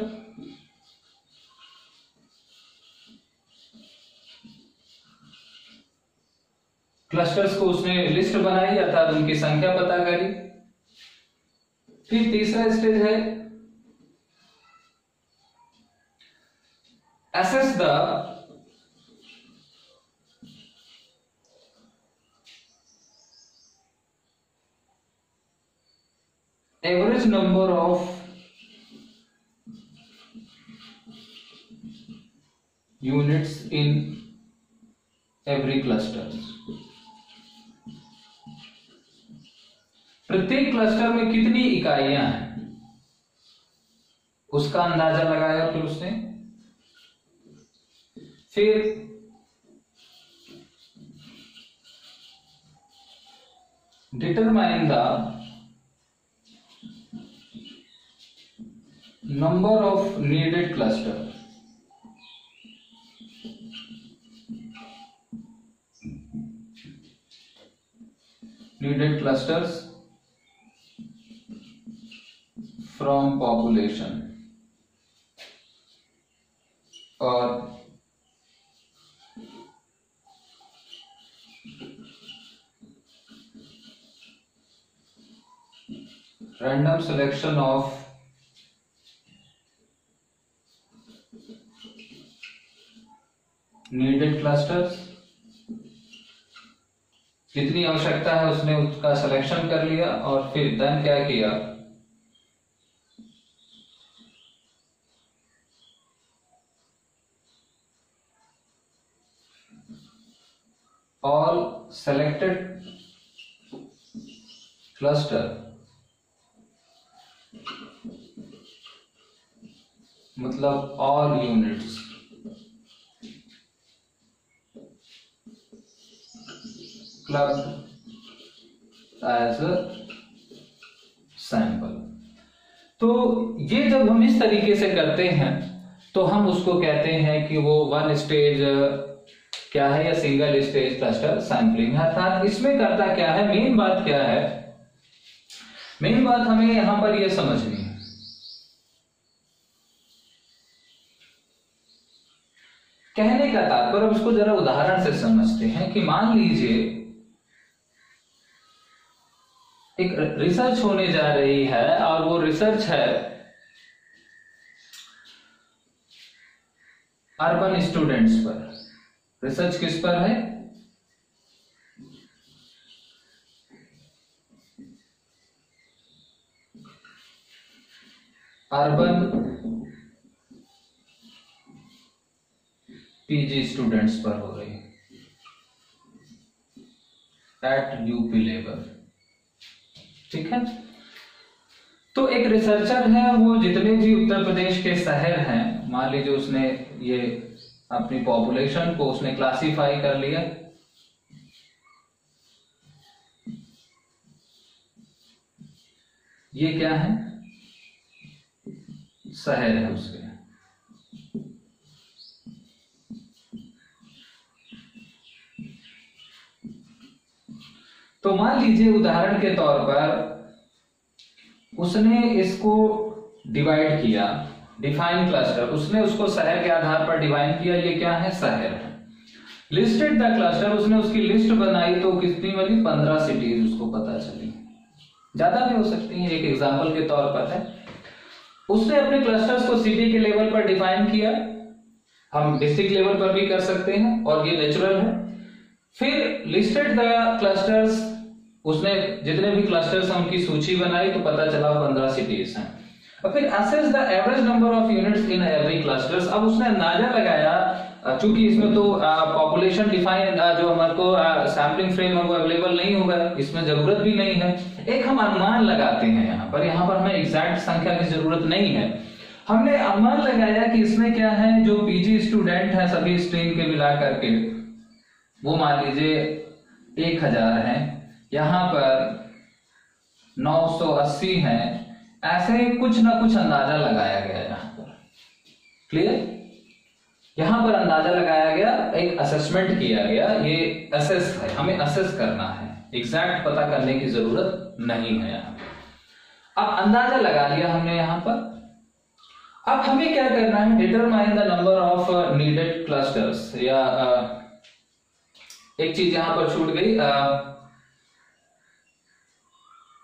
क्लस्टर्स को उसने लिस्ट बनाई अर्थात उनकी संख्या पता करी। फिर तीसरा स्टेज है assess the average number of units in every cluster। प्रत्येक क्लस्टर में कितनी इकाइयां हैं उसका अंदाजा लगाया। फिर उसने determine the number of needed cluster। needed clusters from population और random selection of needed clusters। जितनी आवश्यकता है उसने उसका सिलेक्शन कर लिया और फिर देन क्या किया, all selected cluster मतलब all units clubbed as a sample। तो ये जब हम इस तरीके से करते हैं तो हम उसको कहते हैं कि वो वन स्टेज क्या है या सिंगल स्टेज क्लस्टर सैंपलिंग। अर्थात इसमें करता क्या है, मेन बात क्या है, मेन बात हमें यहां पर यह समझनी है। कहने का तात्पर्य, अब इसको जरा उदाहरण से समझते हैं कि मान लीजिए एक रिसर्च होने जा रही है और वो रिसर्च है अर्बन स्टूडेंट्स पर। रिसर्च किस पर है, अर्बन पीजी स्टूडेंट्स पर हो रही है एट यूपी लेवल, ठीक है। तो एक रिसर्चर है, वो जितने भी उत्तर प्रदेश के शहर हैं, मान लीजिए उसने ये अपनी पॉपुलेशन को उसने क्लासिफाई कर लिया। ये क्या है, शहर है उसके। तो मान लीजिए उदाहरण के तौर पर उसने इसको डिवाइड किया, डिफाइन क्लस्टर, उसने उसको शहर के आधार पर डिवाइन किया। ये क्या है, शहर है। लिस्टेड द क्लस्टर, उसने उसकी लिस्ट बनाई तो कितनी बनी, 15 सिटीज उसको पता चली। ज्यादा भी हो सकती है, एक एग्जांपल के तौर पर है। उसने अपने क्लस्टर्स को सिटी के लेवल पर डिफाइन किया, हम डिस्ट्रिक्ट लेवल पर भी कर सकते हैं और ये नेचुरल है। फिर लिस्टेड द क्लस्टर्स, उसने जितने भी क्लस्टर्स हैं उनकी सूची बनाई तो पता चला 15 सिटीज हैं। और फिर assess the average number of units in every clusters. अब उसने अंदाजा लगाया, चूंकि इसमें तो पॉपुलेशन डिफाइन जो हमारे को सैम्पलिंग फ्रेम है वो अवेलेबल नहीं होगा, इसमें जरूरत भी नहीं है। एक हम अनुमान लगाते हैं यहाँ पर हमें एग्जैक्ट संख्या की जरूरत नहीं है। हमने अनुमान लगाया कि इसमें क्या है, जो पीजी स्टूडेंट है सभी स्ट्रीम के मिला करके वो मान लीजिए 1000 है, यहाँ पर 980 है, ऐसे कुछ ना कुछ अंदाजा लगाया गया यहाँ पर। क्लियर? यहाँ पर अंदाजा लगाया गया, एक असेसमेंट किया गया, ये असेस है, हमें असेस करना है, एग्जैक्ट पता करने की जरूरत नहीं है यहाँ। अब अंदाजा लगा लिया हमने यहाँ पर। अब हमें क्या करना है, determine the number of needed clusters, या एक चीज यहां पर छूट गई,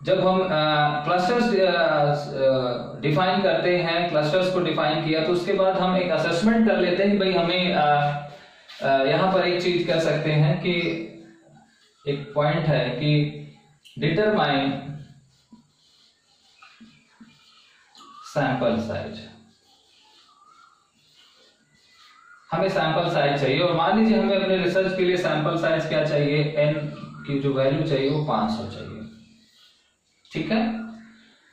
जब हम क्लस्टर्स डिफाइन करते हैं, क्लस्टर्स को डिफाइन किया तो उसके बाद हम एक असेसमेंट कर लेते हैं कि भाई हमें यहां पर एक चीज कर सकते हैं कि एक पॉइंट है कि डिटरमाइन सैंपल साइज, हमें सैंपल साइज चाहिए और मान लीजिए हमें अपने रिसर्च के लिए सैंपल साइज क्या चाहिए, n की जो वैल्यू चाहिए वो 500 चाहिए। ठीक है,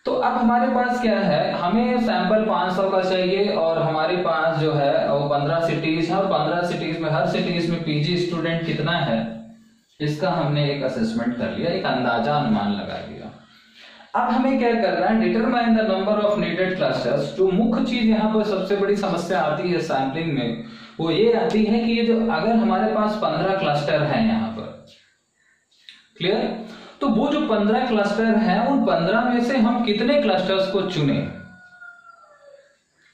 तो अब हमारे पास क्या है, हमें सैंपल 500 का चाहिए और हमारे पास जो है वो 15 सिटीज है और 15 सिटीज में हर सिटीज में पीजी स्टूडेंट कितना है इसका हमने एक असेसमेंट कर लिया, एक अंदाजा अनुमान लगा लिया। अब हमें क्या करना है, determine the number of needed clusters. जो मुख्य चीज यहाँ पर सबसे बड़ी समस्या आती है सैम्पलिंग में वो ये आती है कि ये जो अगर हमारे पास 15 क्लस्टर हैं यहाँ पर, क्लियर, तो वो जो 15 क्लस्टर हैं उन 15 में से हम कितने क्लस्टर्स को चुने।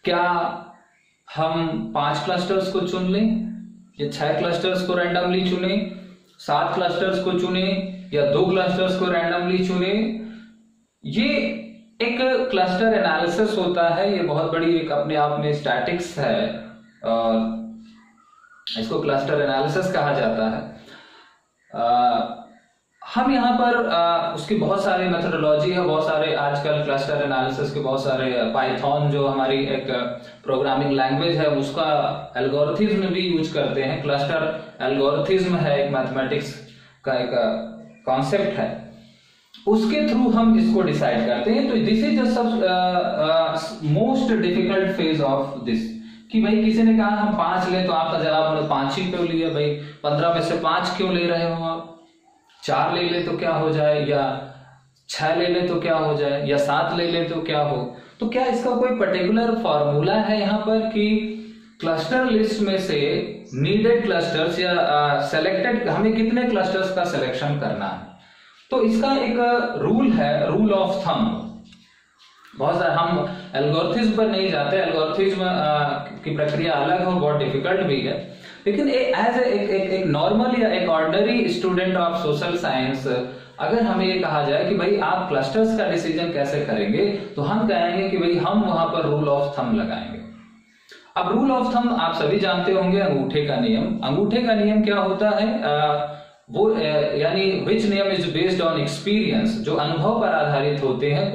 क्या हम 5 क्लस्टर्स को चुन लें या 6 क्लस्टर्स को रैंडमली चुने, 7 क्लस्टर्स को चुने या 2 क्लस्टर्स को रैंडमली चुने। ये एक क्लस्टर एनालिसिस होता है, ये बहुत बड़ी एक अपने आप में स्टैटिक्स है और इसको क्लस्टर एनालिसिस कहा जाता है। हम यहाँ पर उसकी बहुत सारे मेथोडोलॉजी है, बहुत सारे आजकल क्लस्टर एनालिसिस के बहुत सारे, पाइथन जो हमारी एक प्रोग्रामिंग लैंग्वेज है उसका एल्गोरिथ्म भी यूज करते हैं। क्लस्टर एल्गोरिथ्म है, एक मैथमेटिक्स का एक कॉन्सेप्ट है, उसके थ्रू हम इसको डिसाइड करते हैं। तो this is the most difficult phase of this, कि भाई किसी ने कहा हम 5 ले, तो आपका जवाब 5 ही क्यों लिया भाई, 15 में से 5 क्यों ले रहे हो आप, 4 ले ले तो क्या हो जाए, या 6 ले ले तो क्या हो जाए, या 7 ले ले तो क्या हो। तो क्या इसका कोई पर्टिकुलर फॉर्मूला है यहाँ पर कि क्लस्टर लिस्ट में से नीडेड क्लस्टर्स या सेलेक्टेड हमें कितने क्लस्टर्स का सिलेक्शन करना है। तो इसका एक रूल है, रूल ऑफ थंब। बहुत सारे हम एल्गोरिथ्म पर नहीं जाते, एल्गोरिथ्म की प्रक्रिया अलग है और बहुत डिफिकल्ट भी है, लेकिन एज एक नॉर्मल या एक ordinary student of social science अगर हमें ये कहा जाए कि भाई आप क्लस्टर्स का डिसीजन कैसे करेंगे, तो हम कहेंगे कि भाई हम वहां पर रूल ऑफ थंब लगाएंगे। अब रूल ऑफ थंब आप सभी जानते होंगे, अंगूठे का नियम। अंगूठे का नियम क्या होता है, वो यानी विच नियम इज बेस्ड ऑन एक्सपीरियंस, जो अनुभव पर आधारित होते हैं,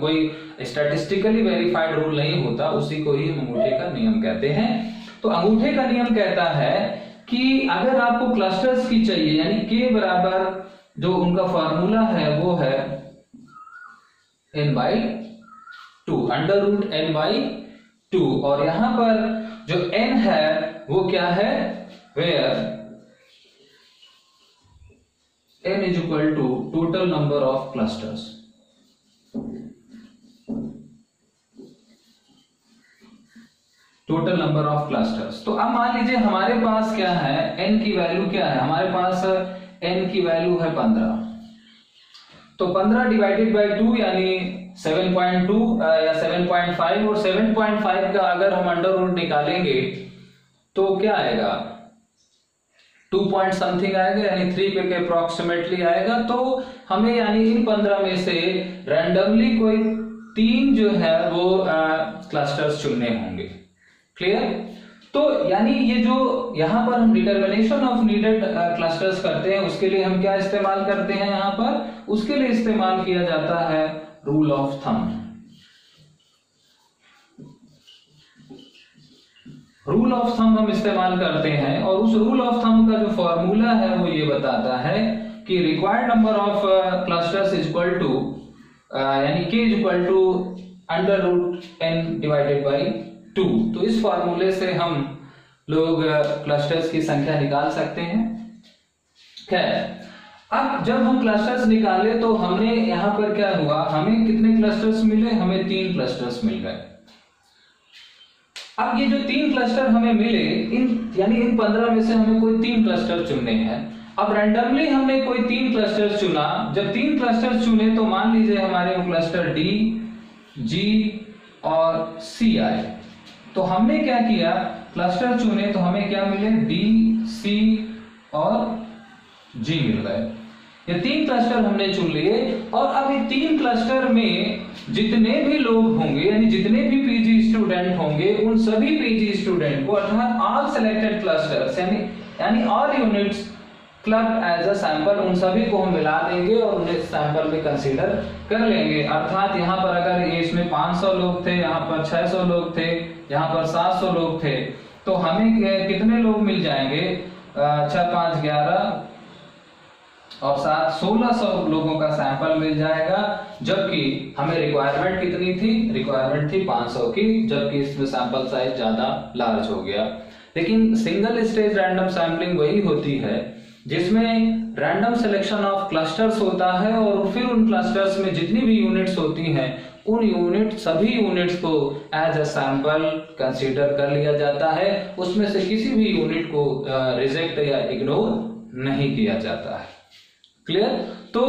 कोई स्टैटिस्टिकली वेरीफाइड रूल नहीं होता, उसी को ही अंगूठे का नियम कहते हैं। तो अंगूठे का नियम कहता है कि अगर आपको क्लस्टर्स की चाहिए, यानी k बराबर जो उनका फॉर्मूला है वो है n/2, √n/2, और यहां पर जो n है वो क्या है, where n is equal to total number of clusters। Total number of clusters. तो अब मान लीजिए हमारे पास क्या है, n की वैल्यू क्या है, हमारे पास n की वैल्यू है 15, तो 15 डिवाइडेड बाय 2 यानी 7.2 या 7.5, और 7.5 का अगर हम अंडर रूट निकालेंगे तो क्या आएगा, 2 पॉइंट समथिंग आएगा, यानी 3 के अप्रोक्सीमेटली आएगा। तो हमें यानी इन 15 में से रैंडमली कोई 3 जो है वो क्लस्टर्स चुनने होंगे। क्लियर? तो यानी ये जो यहां पर हम डिटर्मिनेशन ऑफ नीडेड क्लस्टर्स करते हैं उसके लिए हम क्या इस्तेमाल करते हैं, यहां पर उसके लिए इस्तेमाल किया जाता है rule of thumb. Rule of thumb हम इस्तेमाल करते हैं और उस रूल ऑफ थंब का जो फॉर्मूला है वो ये बताता है कि required number of clusters is equal to, यानी k is equal to √n/2। तो इस फॉर्मूले से हम लोग क्लस्टर्स की संख्या निकाल सकते हैं। खैर, अब जब हम क्लस्टर्स निकाले तो हमने यहां पर क्या हुआ, हमें कितने क्लस्टर्स मिले, हमें 3 क्लस्टर्स मिल गए। अब ये जो 3 क्लस्टर हमें मिले, इन 15 में से हमें कोई 3 क्लस्टर चुनने हैं। अब रैंडमली हमने कोई 3 क्लस्टर चुना। जब 3 क्लस्टर चुने तो मान लीजिए हमारे वो क्लस्टर डी, जी और सी आए। तो हमने क्या किया, क्लस्टर चुने तो हमें क्या मिले, डी, सी और जी मिल गए। ये 3 क्लस्टर हमने चुन लिए और अब ये 3 क्लस्टर में जितने भी लोग होंगे, यानी जितने भी पीजी स्टूडेंट होंगे, उन सभी पीजी स्टूडेंट को, अर्थात ऑल सिलेक्टेड क्लस्टर्स यानी all units clubbed as a sample, उन सभी को हम मिला देंगे और उन्हें सैंपल में कंसीडर कर लेंगे। अर्थात यहाँ पर अगर ये इसमें 500 लोग थे, यहाँ पर 600 लोग थे, यहाँ पर 700 लोग थे, तो हमें कितने लोग मिल जाएंगे, 6, 5, 11 और 7, 1600 लोगों का सैंपल मिल जाएगा। जबकि हमें रिक्वायरमेंट कितनी थी, रिक्वायरमेंट थी 500 की, जबकि इसमें सैंपल साइज ज्यादा लार्ज हो गया। लेकिन सिंगल स्टेज रैंडम सैंपलिंग वही होती है जिसमें रैंडम सिलेक्शन ऑफ क्लस्टर्स होता है और फिर उन क्लस्टर्स में जितनी भी यूनिट्स होती हैं, उन सभी यूनिट्स को एज अ सैंपल कंसीडर कर लिया जाता है। उसमें से किसी भी यूनिट को रिजेक्ट या इग्नोर नहीं किया जाता है। क्लियर? तो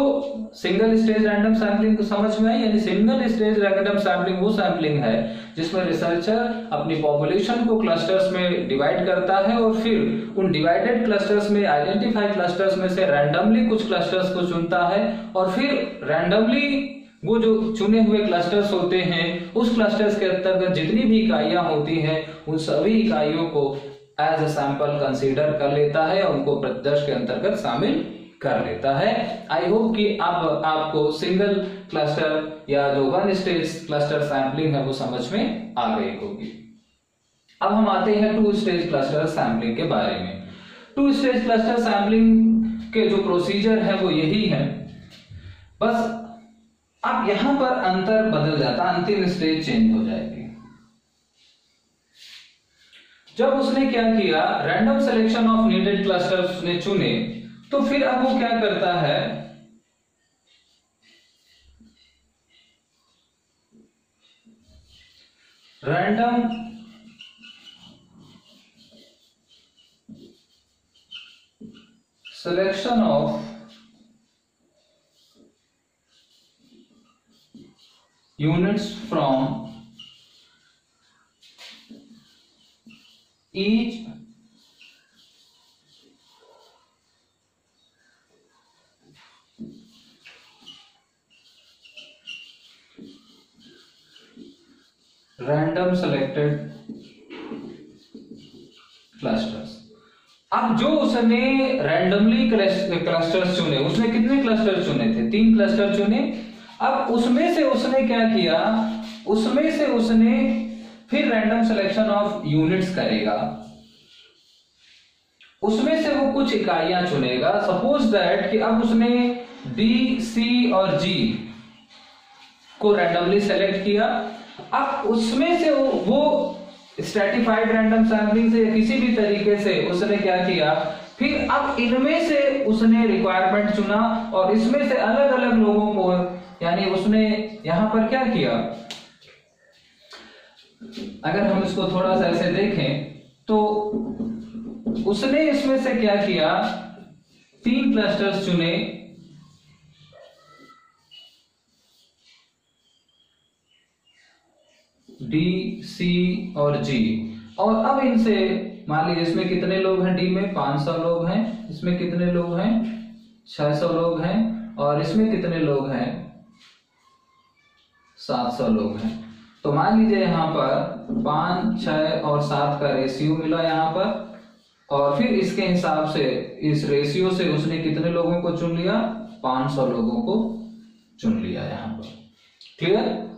सिंगल स्टेज रैंडम सैंपलिंग को समझ में आई। यानी सिंगल स्टेज रैंडम सैंपलिंग वो सैंपलिंग है जिसमें रिसर्चर अपनी पॉपुलेशन को क्लस्टर्स में डिवाइड करता है और फिर उन डिवाइडेड क्लस्टर्स में, आइडेंटिफाइड क्लस्टर्स में से रैंडमली कुछ क्लस्टर्स को चुनता है और फिर रैंडमली वो जो चुने हुए क्लस्टर्स होते हैं, उस क्लस्टर्स के अंतर्गत जितनी भी इकाइयां होती हैं, उन सभी इकाइयों को एज अ सैंपल कंसीडर कर लेता है और उनको प्रदर्श के अंतर्गत शामिल कर लेता है। आई होप कि अब आपको सिंगल क्लस्टर या जो 1 स्टेज क्लस्टर सैंपलिंग है वो समझ में आ गई होगी। अब हम आते हैं 2 स्टेज क्लस्टर सैंपलिंग के बारे में। 2 स्टेज क्लस्टर सैंपलिंग के जो प्रोसीजर है वो यही है, बस अब यहां पर अंतर बदल जाता, अंतिम स्टेज चेंज हो जाएगी। जब उसने क्या किया, random selection of needed clusters उसने चुने, तो फिर अब वो क्या करता है, random selection of units from each random selected clusters. अब जो उसने रैंडमली क्लस्टर्स चुने, उसने कितने क्लस्टर चुने थे, 3 क्लस्टर चुने। अब उसमें से उसने क्या किया, उसमें से उसने फिर रैंडम सिलेक्शन ऑफ यूनिट्स करेगा, उसमें से वो कुछ इकाइयां चुनेगा। सपोज दैट कि अब उसने डी, सी और जी को रैंडमली सेलेक्ट किया। अब उसमें से वो स्ट्रैटिफाइड रैंडम सैंपलिंग से किसी भी तरीके से उसने क्या किया, फिर अब इनमें से उसने रिक्वायरमेंट चुना और इसमें से अलग अलग लोगों को, यानी उसने यहां पर क्या किया, अगर हम इसको थोड़ा सा ऐसे देखें तो उसने इसमें से क्या किया, 3 क्लस्टर्स चुने, डी, सी और जी, और अब इनसे मान लीजिए इसमें कितने लोग हैं, डी में 500 लोग हैं, इसमें कितने लोग हैं, 600 लोग हैं, और इसमें कितने लोग हैं, 700 लोग हैं। तो मान लीजिए यहां पर 5, 6 और 7 का रेशियो मिला यहां पर, और फिर इसके हिसाब से इस रेशियो से उसने कितने लोगों को चुन लिया, 500 लोगों को चुन लिया यहां पर। क्लियर?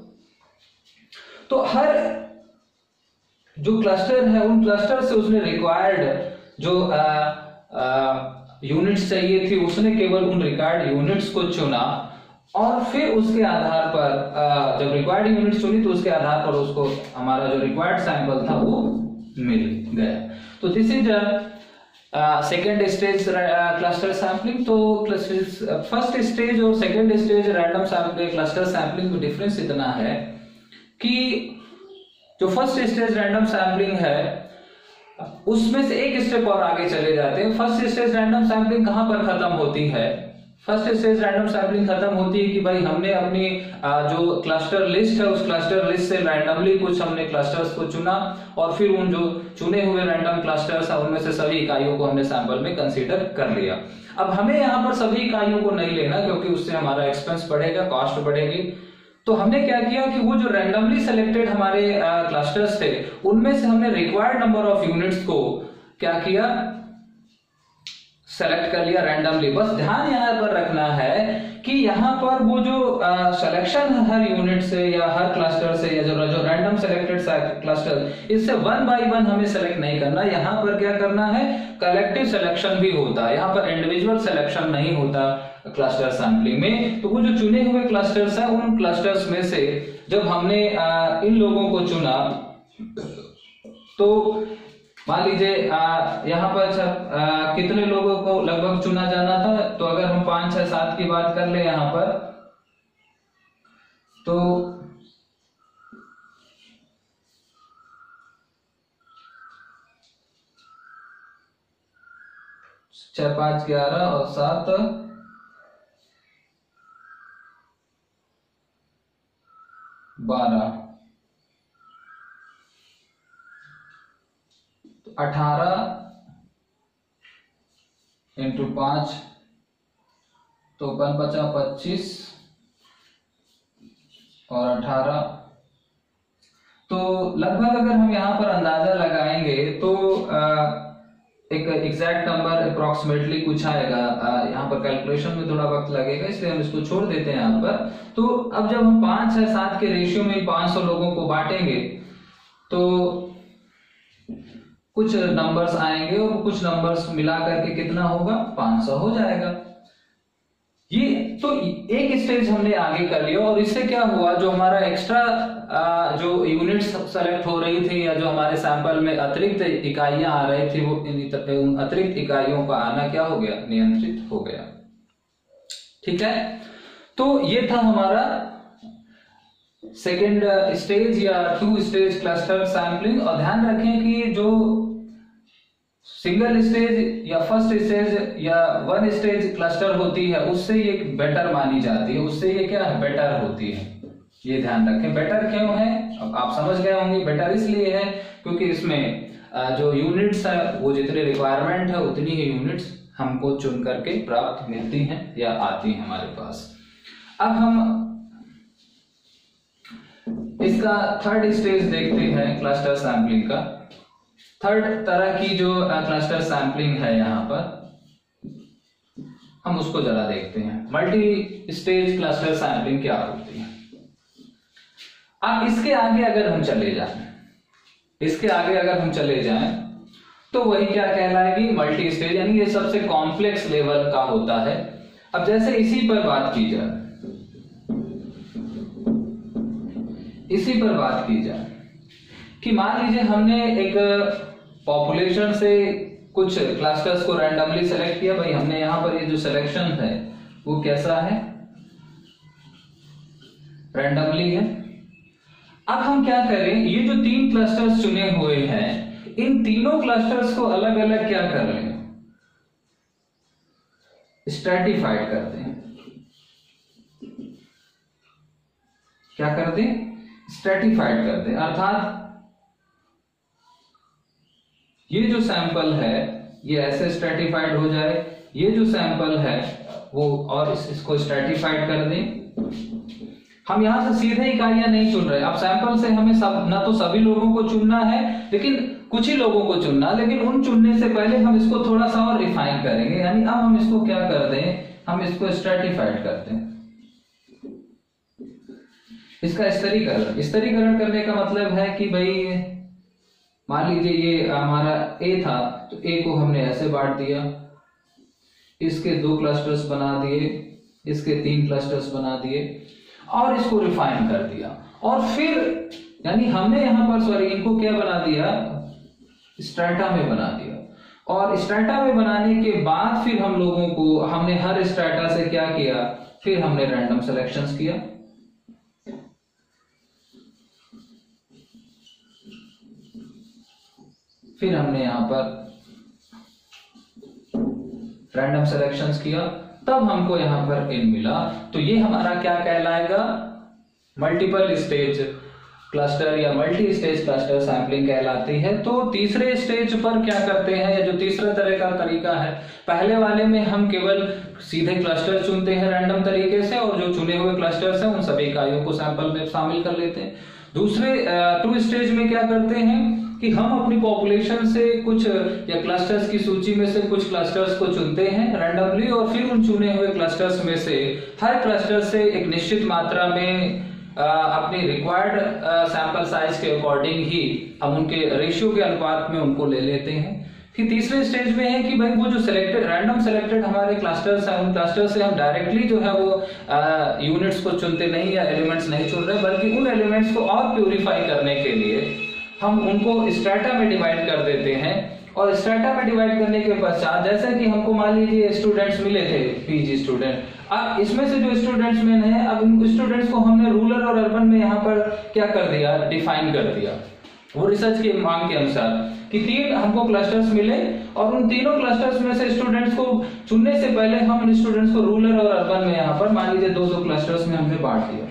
तो हर जो क्लस्टर है, उन क्लस्टर से उसने रिक्वायर्ड जो यूनिट्स चाहिए थी, उसने केवल उन रिक्वायर्ड यूनिट्स को चुना और फिर उसके आधार पर जब रिक्वायर्ड यूनिट चुनी तो उसके आधार पर उसको हमारा जो रिक्वायर्ड सैंपल था वो मिल गया। तो this is second stage cluster sampling. तो फर्स्ट स्टेज और second stage random sampling cluster sampling में डिफरेंस इतना है कि जो फर्स्ट स्टेज रैंडम सैम्पलिंग है उसमें से एक स्टेप और आगे चले जाते हैं। फर्स्ट स्टेज रैंडम सैम्पलिंग कहां पर खत्म होती है? फर्स्ट स्टेज रैंडम सैम्पलिंग खत्म होती है कि भाई हमने अपनी जो क्लस्टर लिस्ट है उस क्लस्टर लिस्ट से रैंडमली कुछ हमने क्लस्टर्स को चुना और फिर उन जो चुने हुए रैंडम क्लस्टर्स है उनमें से सभी इकाइयों को हमने सैंपल में कंसीडर कर लिया। अब हमें यहाँ पर सभी इकाइयों को नहीं लेना क्योंकि उससे हमारा एक्सपेंस बढ़ेगा, कॉस्ट बढ़ेगी। तो हमने क्या किया कि वो जो रैंडमली सेलेक्टेड हमारे क्लस्टर्स थे उनमें से हमने रिक्वायर्ड नंबर ऑफ यूनिट्स को क्या किया, सेलेक्ट कर लिया रैंडमली। बस ध्यान यहाँ पर रखना है कि यहाँ पर वो जो सिलेक्शन है हर यूनिट से या हर क्लस्टर से या जो रैंडम सेलेक्टेड क्लस्टर, इससे वन बाय वन हमें सेलेक्ट नहीं करना। यहाँ पर क्या करना है, कलेक्टिव सिलेक्शन भी होता है, यहाँ पर इंडिविजुअल सिलेक्शन नहीं होता क्लस्टर सैंपलिंग में। तो वो जो चुने हुए क्लस्टर्स हैं उन क्लस्टर्स में से जब हमने इन लोगों को चुना तो मान लीजिए यहाँ पर कितने लोगों को लगभग चुना जाना था, तो अगर हम 5, 6, 7 की बात कर ले यहाँ पर तो 6, 5, 11 और 7 12 18 इंटू 5 तो 25 और 18। तो लगभग अगर हम यहाँ पर अंदाजा लगाएंगे तो एक एग्जैक्ट नंबर अप्रोक्सीमेटली कुछ आएगा। यहाँ पर कैलकुलेशन में थोड़ा वक्त लगेगा इसलिए हम इसको छोड़ देते हैं यहाँ पर। तो अब जब हम 5 या 7 के रेशियो में 500 लोगों को बांटेंगे तो कुछ नंबर्स आएंगे और कुछ नंबर्स मिला करके कितना होगा, 500 हो जाएगा। ये तो एक स्टेज हमने आगे कर लिया और इससे क्या हुआ, जो हमारा एक्स्ट्रा जो यूनिट्स सेलेक्ट हो रही थी या जो हमारे सैंपल में अतिरिक्त इकाइयां आ रही थी वो उन अतिरिक्त इकाइयों का आना क्या हो गया, नियंत्रित हो गया। ठीक है, तो ये था हमारा सेकेंड स्टेज या 2 स्टेज क्लस्टर सैंपलिंग। और ध्यान रखें कि जो सिंगल स्टेज या फर्स्ट स्टेज या 1 स्टेज क्लस्टर होती है उससे ये बेटर मानी जाती है, उससे ये क्या है, बेटर होती है। ये ध्यान रखें। बेटर क्यों है, अब आप समझ गए होंगे। बेटर इसलिए है क्योंकि इसमें जो यूनिट्स है वो जितने रिक्वायरमेंट है उतनी ही यूनिट्स हमको चुन करके प्राप्त मिलती हैं या आती हैं हमारे पास। अब हम इसका थर्ड स्टेज देखते हैं क्लस्टर सैंपलिंग का। थर्ड तरह की जो क्लस्टर सैंपलिंग है यहाँ पर हम उसको जरा देखते हैं। मल्टी स्टेज क्लस्टर सैंपलिंग क्या होती है। अब इसके आगे अगर हम चले जाएं तो वही क्या कहलाएगी, मल्टी स्टेज, यानी ये सबसे कॉम्प्लेक्स लेवल का होता है। अब जैसे इसी पर बात की जाए कि मान लीजिए हमने एक पॉपुलेशन से कुछ क्लस्टर्स को रैंडमली सेलेक्ट किया। भाई हमने यहाँ पर ये जो सिलेक्शन है वो कैसा है, रैंडमली है। अब हम क्या करें, ये जो 3 क्लस्टर्स चुने हुए हैं इन तीनों क्लस्टर्स को अलग अलग क्या कर लें, स्ट्रैटिफाइड कर दें। क्या कर दें, स्ट्रैटिफाइड कर दें। अर्थात ये जो सैंपल है ये ऐसे स्ट्रैटिफाइड हो जाए, ये जो सैंपल है वो और इसको स्ट्रैटिफाइड कर दें। हम यहां से सीधे इकाइयां नहीं चुन रहे। अब सैंपल से हमें ना तो सभी लोगों को चुनना है लेकिन कुछ ही लोगों को चुनना, लेकिन उन चुनने से पहले हम इसको थोड़ा सा और रिफाइन करेंगे। यानी अब हम इसको क्या कर दें, हम इसको स्ट्रैटिफाइड करते हैं। इसका स्तरीकरण करने का मतलब है कि भाई मान लीजिए ये हमारा ए था तो ए को हमने ऐसे बांट दिया, इसके 2 क्लस्टर्स बना दिए इसके 3 क्लस्टर्स बना दिए और इसको रिफाइन कर दिया। और फिर यानी हमने यहाँ पर सॉरी इनको क्या बना दिया, स्ट्रैटा में बना दिया। और स्ट्रैटा में बनाने के बाद फिर हम लोगों को हमने हर स्ट्रैटा से क्या किया, फिर हमने रैंडम सिलेक्शंस किया। फिर हमने यहां पर रैंडम सिलेक्शंस किया, तब हमको यहां पर इन मिला। तो ये हमारा क्या कहलाएगा, मल्टीपल स्टेज क्लस्टर या मल्टी स्टेज क्लस्टर सैंपलिंग कहलाती है। तो तीसरे स्टेज पर क्या करते हैं, या जो तीसरा तरह का तरीका है, पहले वाले में हम केवल सीधे क्लस्टर चुनते हैं रैंडम तरीके से, और जो चुने हुए क्लस्टर्स हैं उन सभी इकाइयों को सैंपल में शामिल कर लेते हैं। दूसरे 2 स्टेज में क्या करते हैं कि हम अपनी पॉपुलेशन से कुछ या क्लस्टर्स की सूची में से कुछ क्लस्टर्स को चुनते हैं रैंडमली, और फिर उन चुने हुए क्लस्टर्स में से हर क्लस्टर से एक निश्चित मात्रा में अपनी रिक्वायर्ड सैंपल साइज के अकॉर्डिंग ही हम उनके रेशियो के अनुपात में उनको ले लेते हैं। फिर तीसरे स्टेज में है कि भाई वो जो सिलेक्टेड रैंडम सिलेक्टेड हमारे क्लस्टर्स हैं, उन क्लस्टर से हम डायरेक्टली जो है वो यूनिट्स को चुनते नहीं या एलिमेंट्स नहीं चुन रहे, बल्कि उन एलिमेंट्स को और प्यूरिफाई करने के लिए हम उनको स्ट्रैटा में डिवाइड कर देते हैं। और स्ट्रैटा में डिवाइड करने के पश्चात जैसे कि हमको मान लीजिए स्टूडेंट्स मिले थे, पीजी स्टूडेंट, अब इसमें से जो स्टूडेंट्स में है, अब उन स्टूडेंट्स को हमने रूरल और अर्बन में यहाँ पर क्या कर दिया, डिफाइन कर दिया। वो रिसर्च की मांग के अनुसार कि 3 हमको क्लस्टर्स मिले, और उन तीनों क्लस्टर्स में से स्टूडेंट्स को चुनने से पहले हम उन स्टूडेंट्स को रूरल और अर्बन में यहाँ पर मान लीजिए 2-2 क्लस्टर्स में हमने बांट दिया।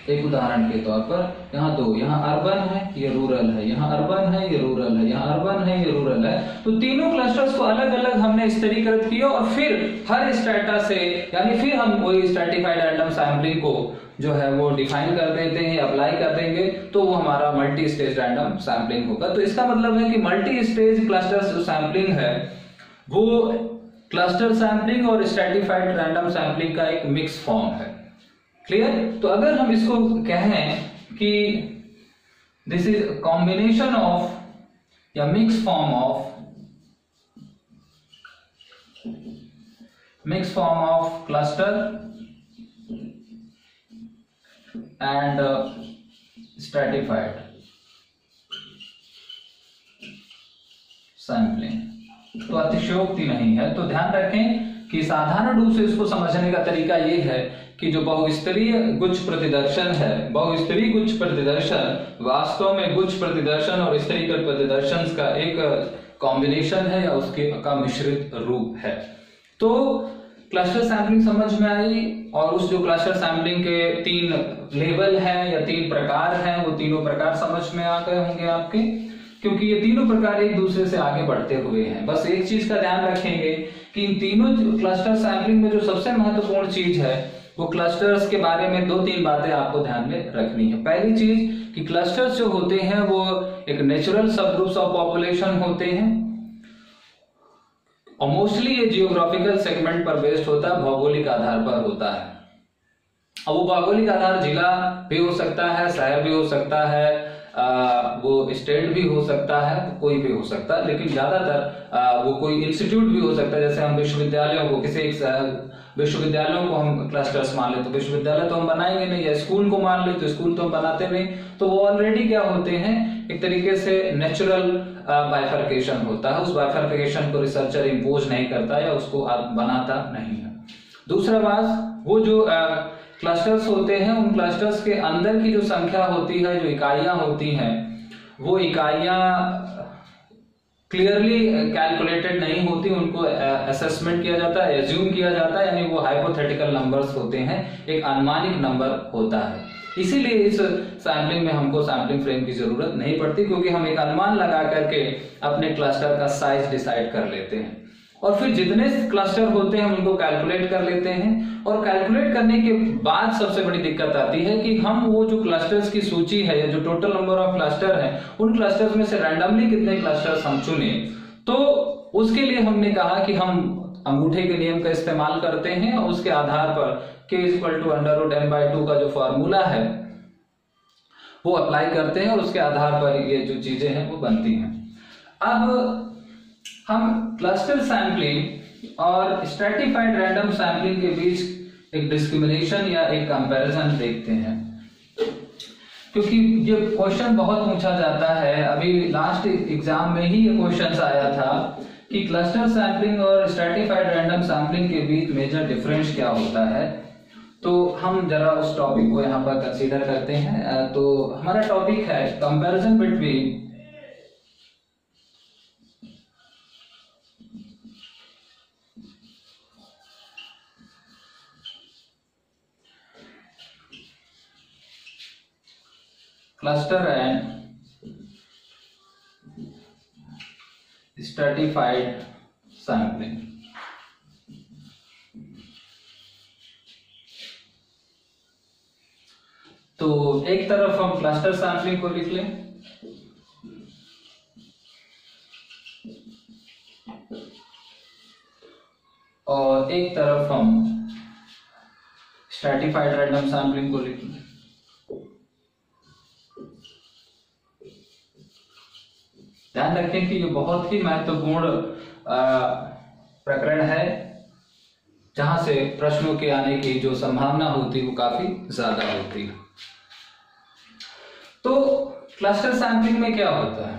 एक उदाहरण के तौर पर यहाँ 2, यहाँ अर्बन है, ये रूरल है, यहाँ अर्बन है, ये रूरल है, यहाँ अर्बन है, ये रूरल है। तो तीनों क्लस्टर्स को अलग अलग हमने स्तरीकृत किया, और फिर हर स्ट्रैटा से यानी फिर हम वही स्ट्रैटिफाइड रैंडम सैंपलिंग को जो है वो डिफाइन कर देते हैं, अप्लाई कर देंगे, तो वो हमारा मल्टी स्टेज रैंडम सैंपलिंग होगा। तो इसका मतलब है कि मल्टी स्टेज क्लस्टर सैंपलिंग है वो क्लस्टर सैंपलिंग और स्ट्रैटिफाइड रैंडम सैंपलिंग का एक मिक्स फॉर्म है। क्लियर? तो अगर हम इसको कहें कि दिस इज कॉम्बिनेशन ऑफ या mix form of cluster and stratified sampling, तो अतिशयोक्ति नहीं है। तो ध्यान रखें कि साधारण रूप से इसको समझने का तरीका ये है कि जो बहुस्तरीय गुच्छ प्रतिदर्शन है, बहुस्तरीय गुच्छ प्रतिदर्शन वास्तव में गुच्छ प्रतिदर्शन और स्तरीकृत प्रतिदर्शन का एक कॉम्बिनेशन है या उसके का मिश्रित रूप है। तो क्लस्टर सैंपलिंग समझ में आई, और उस जो क्लस्टर सैंपलिंग के 3 लेवल हैं या 3 प्रकार हैं, वो तीनों प्रकार समझ में आ गए होंगे आपके, क्योंकि ये तीनों प्रकार एक दूसरे से आगे बढ़ते हुए हैं। बस एक चीज का ध्यान रखेंगे कि इन तीनों क्लस्टर सैंपलिंग में जो सबसे महत्वपूर्ण चीज है वो क्लस्टर्स के बारे में 2-3 बातें आपको ध्यान में रखनी है। पहली चीज कि क्लस्टर्स जो होते हैं वो एक नेचुरल सब ग्रुप्स ऑफ पॉपुलेशन होते हैं, और मोस्टली ये जियोग्राफिकल सेगमेंट पर बेस्ड होता है, भौगोलिक आधार पर होता है। अब वो भौगोलिक आधार जिला भी हो सकता है, शहर भी हो सकता है, वो स्टेट भी हो सकता है, कोई भी हो सकता है, लेकिन ज्यादातर वो कोई इंस्टीट्यूट भी हो सकता है। जैसे हम विश्वविद्यालयों को किसी एक विश्वविद्यालयों को हम क्लस्टर्स मान ले तो विश्वविद्यालय तो हम बनाएंगे नहीं, या स्कूल को मान ले तो स्कूल तो हम बनाते नहीं, तो वो ऑलरेडी क्या होते हैं, एक तरीके से नेचुरल बाइफर्केशन होता है। उस बाइफर्केशन को रिसर्चर इंपोज नहीं करता या उसको बनाता नहीं है। दूसरा बात, वो जो क्लस्टर्स होते हैं उन क्लस्टर्स के अंदर की जो संख्या होती है, जो इकाइयां होती हैं, वो इकाइयां क्लियरली कैलकुलेटेड नहीं होती, उनको असेसमेंट किया जाता है, एज्यूम किया जाता है, यानी वो हाइपोथेटिकल नंबर्स होते हैं, एक अनुमानिक नंबर होता है। इसीलिए इस सैंपलिंग में हमको सैंपलिंग फ्रेम की जरूरत नहीं पड़ती, क्योंकि हम एक अनुमान लगा करके अपने क्लस्टर का साइज डिसाइड कर लेते हैं, और फिर जितने क्लस्टर होते हैं हम उनको कैलकुलेट कर लेते हैं। और कैलकुलेट करने के बाद सबसे बड़ी दिक्कत आती है कि हम वो जो क्लस्टर्स की सूची है या जो टोटल नंबर ऑफ क्लस्टर है, उन क्लस्टर्स में से रैंडमली कितने क्लस्टर्स हम चुने। तो उसके लिए हमने कहा कि हम अंगूठे के नियम का इस्तेमाल करते हैं, और उसके आधार पर k = n/2 का जो फॉर्मूला है वो अप्लाई करते हैं, और उसके आधार पर ये जो चीजें हैं वो बनती हैं। अब हम क्लस्टर सैंपलिंग और स्ट्रेटिफाइड रैंडम सैंपलिंग के बीच एक डिस्क्रिमिनेशन या एक कंपैरिजन देखते हैं, क्योंकि ये क्वेश्चन बहुत पूछा जाता है। अभी लास्ट एग्जाम में ही ये क्वेश्चन आया था कि क्लस्टर सैंपलिंग और स्ट्रेटिफाइड रैंडम सैंपलिंग के बीच मेजर डिफरेंस क्या होता है। तो हम जरा उस टॉपिक को यहाँ पर कंसीडर करते हैं। तो हमारा टॉपिक है comparison between cluster and stratified sampling। तो एक तरफ हम क्लस्टर सैंपलिंग को लिख लें और एक तरफ हम स्ट्रेटिफाइड रैंडम सैंपलिंग को लिख लें। ध्यान रखें कि ये बहुत ही महत्वपूर्ण प्रकरण है, जहां से प्रश्नों के आने की जो संभावना होती है वो काफी ज्यादा होती है। तो क्लस्टर सैंपलिंग में क्या होता है?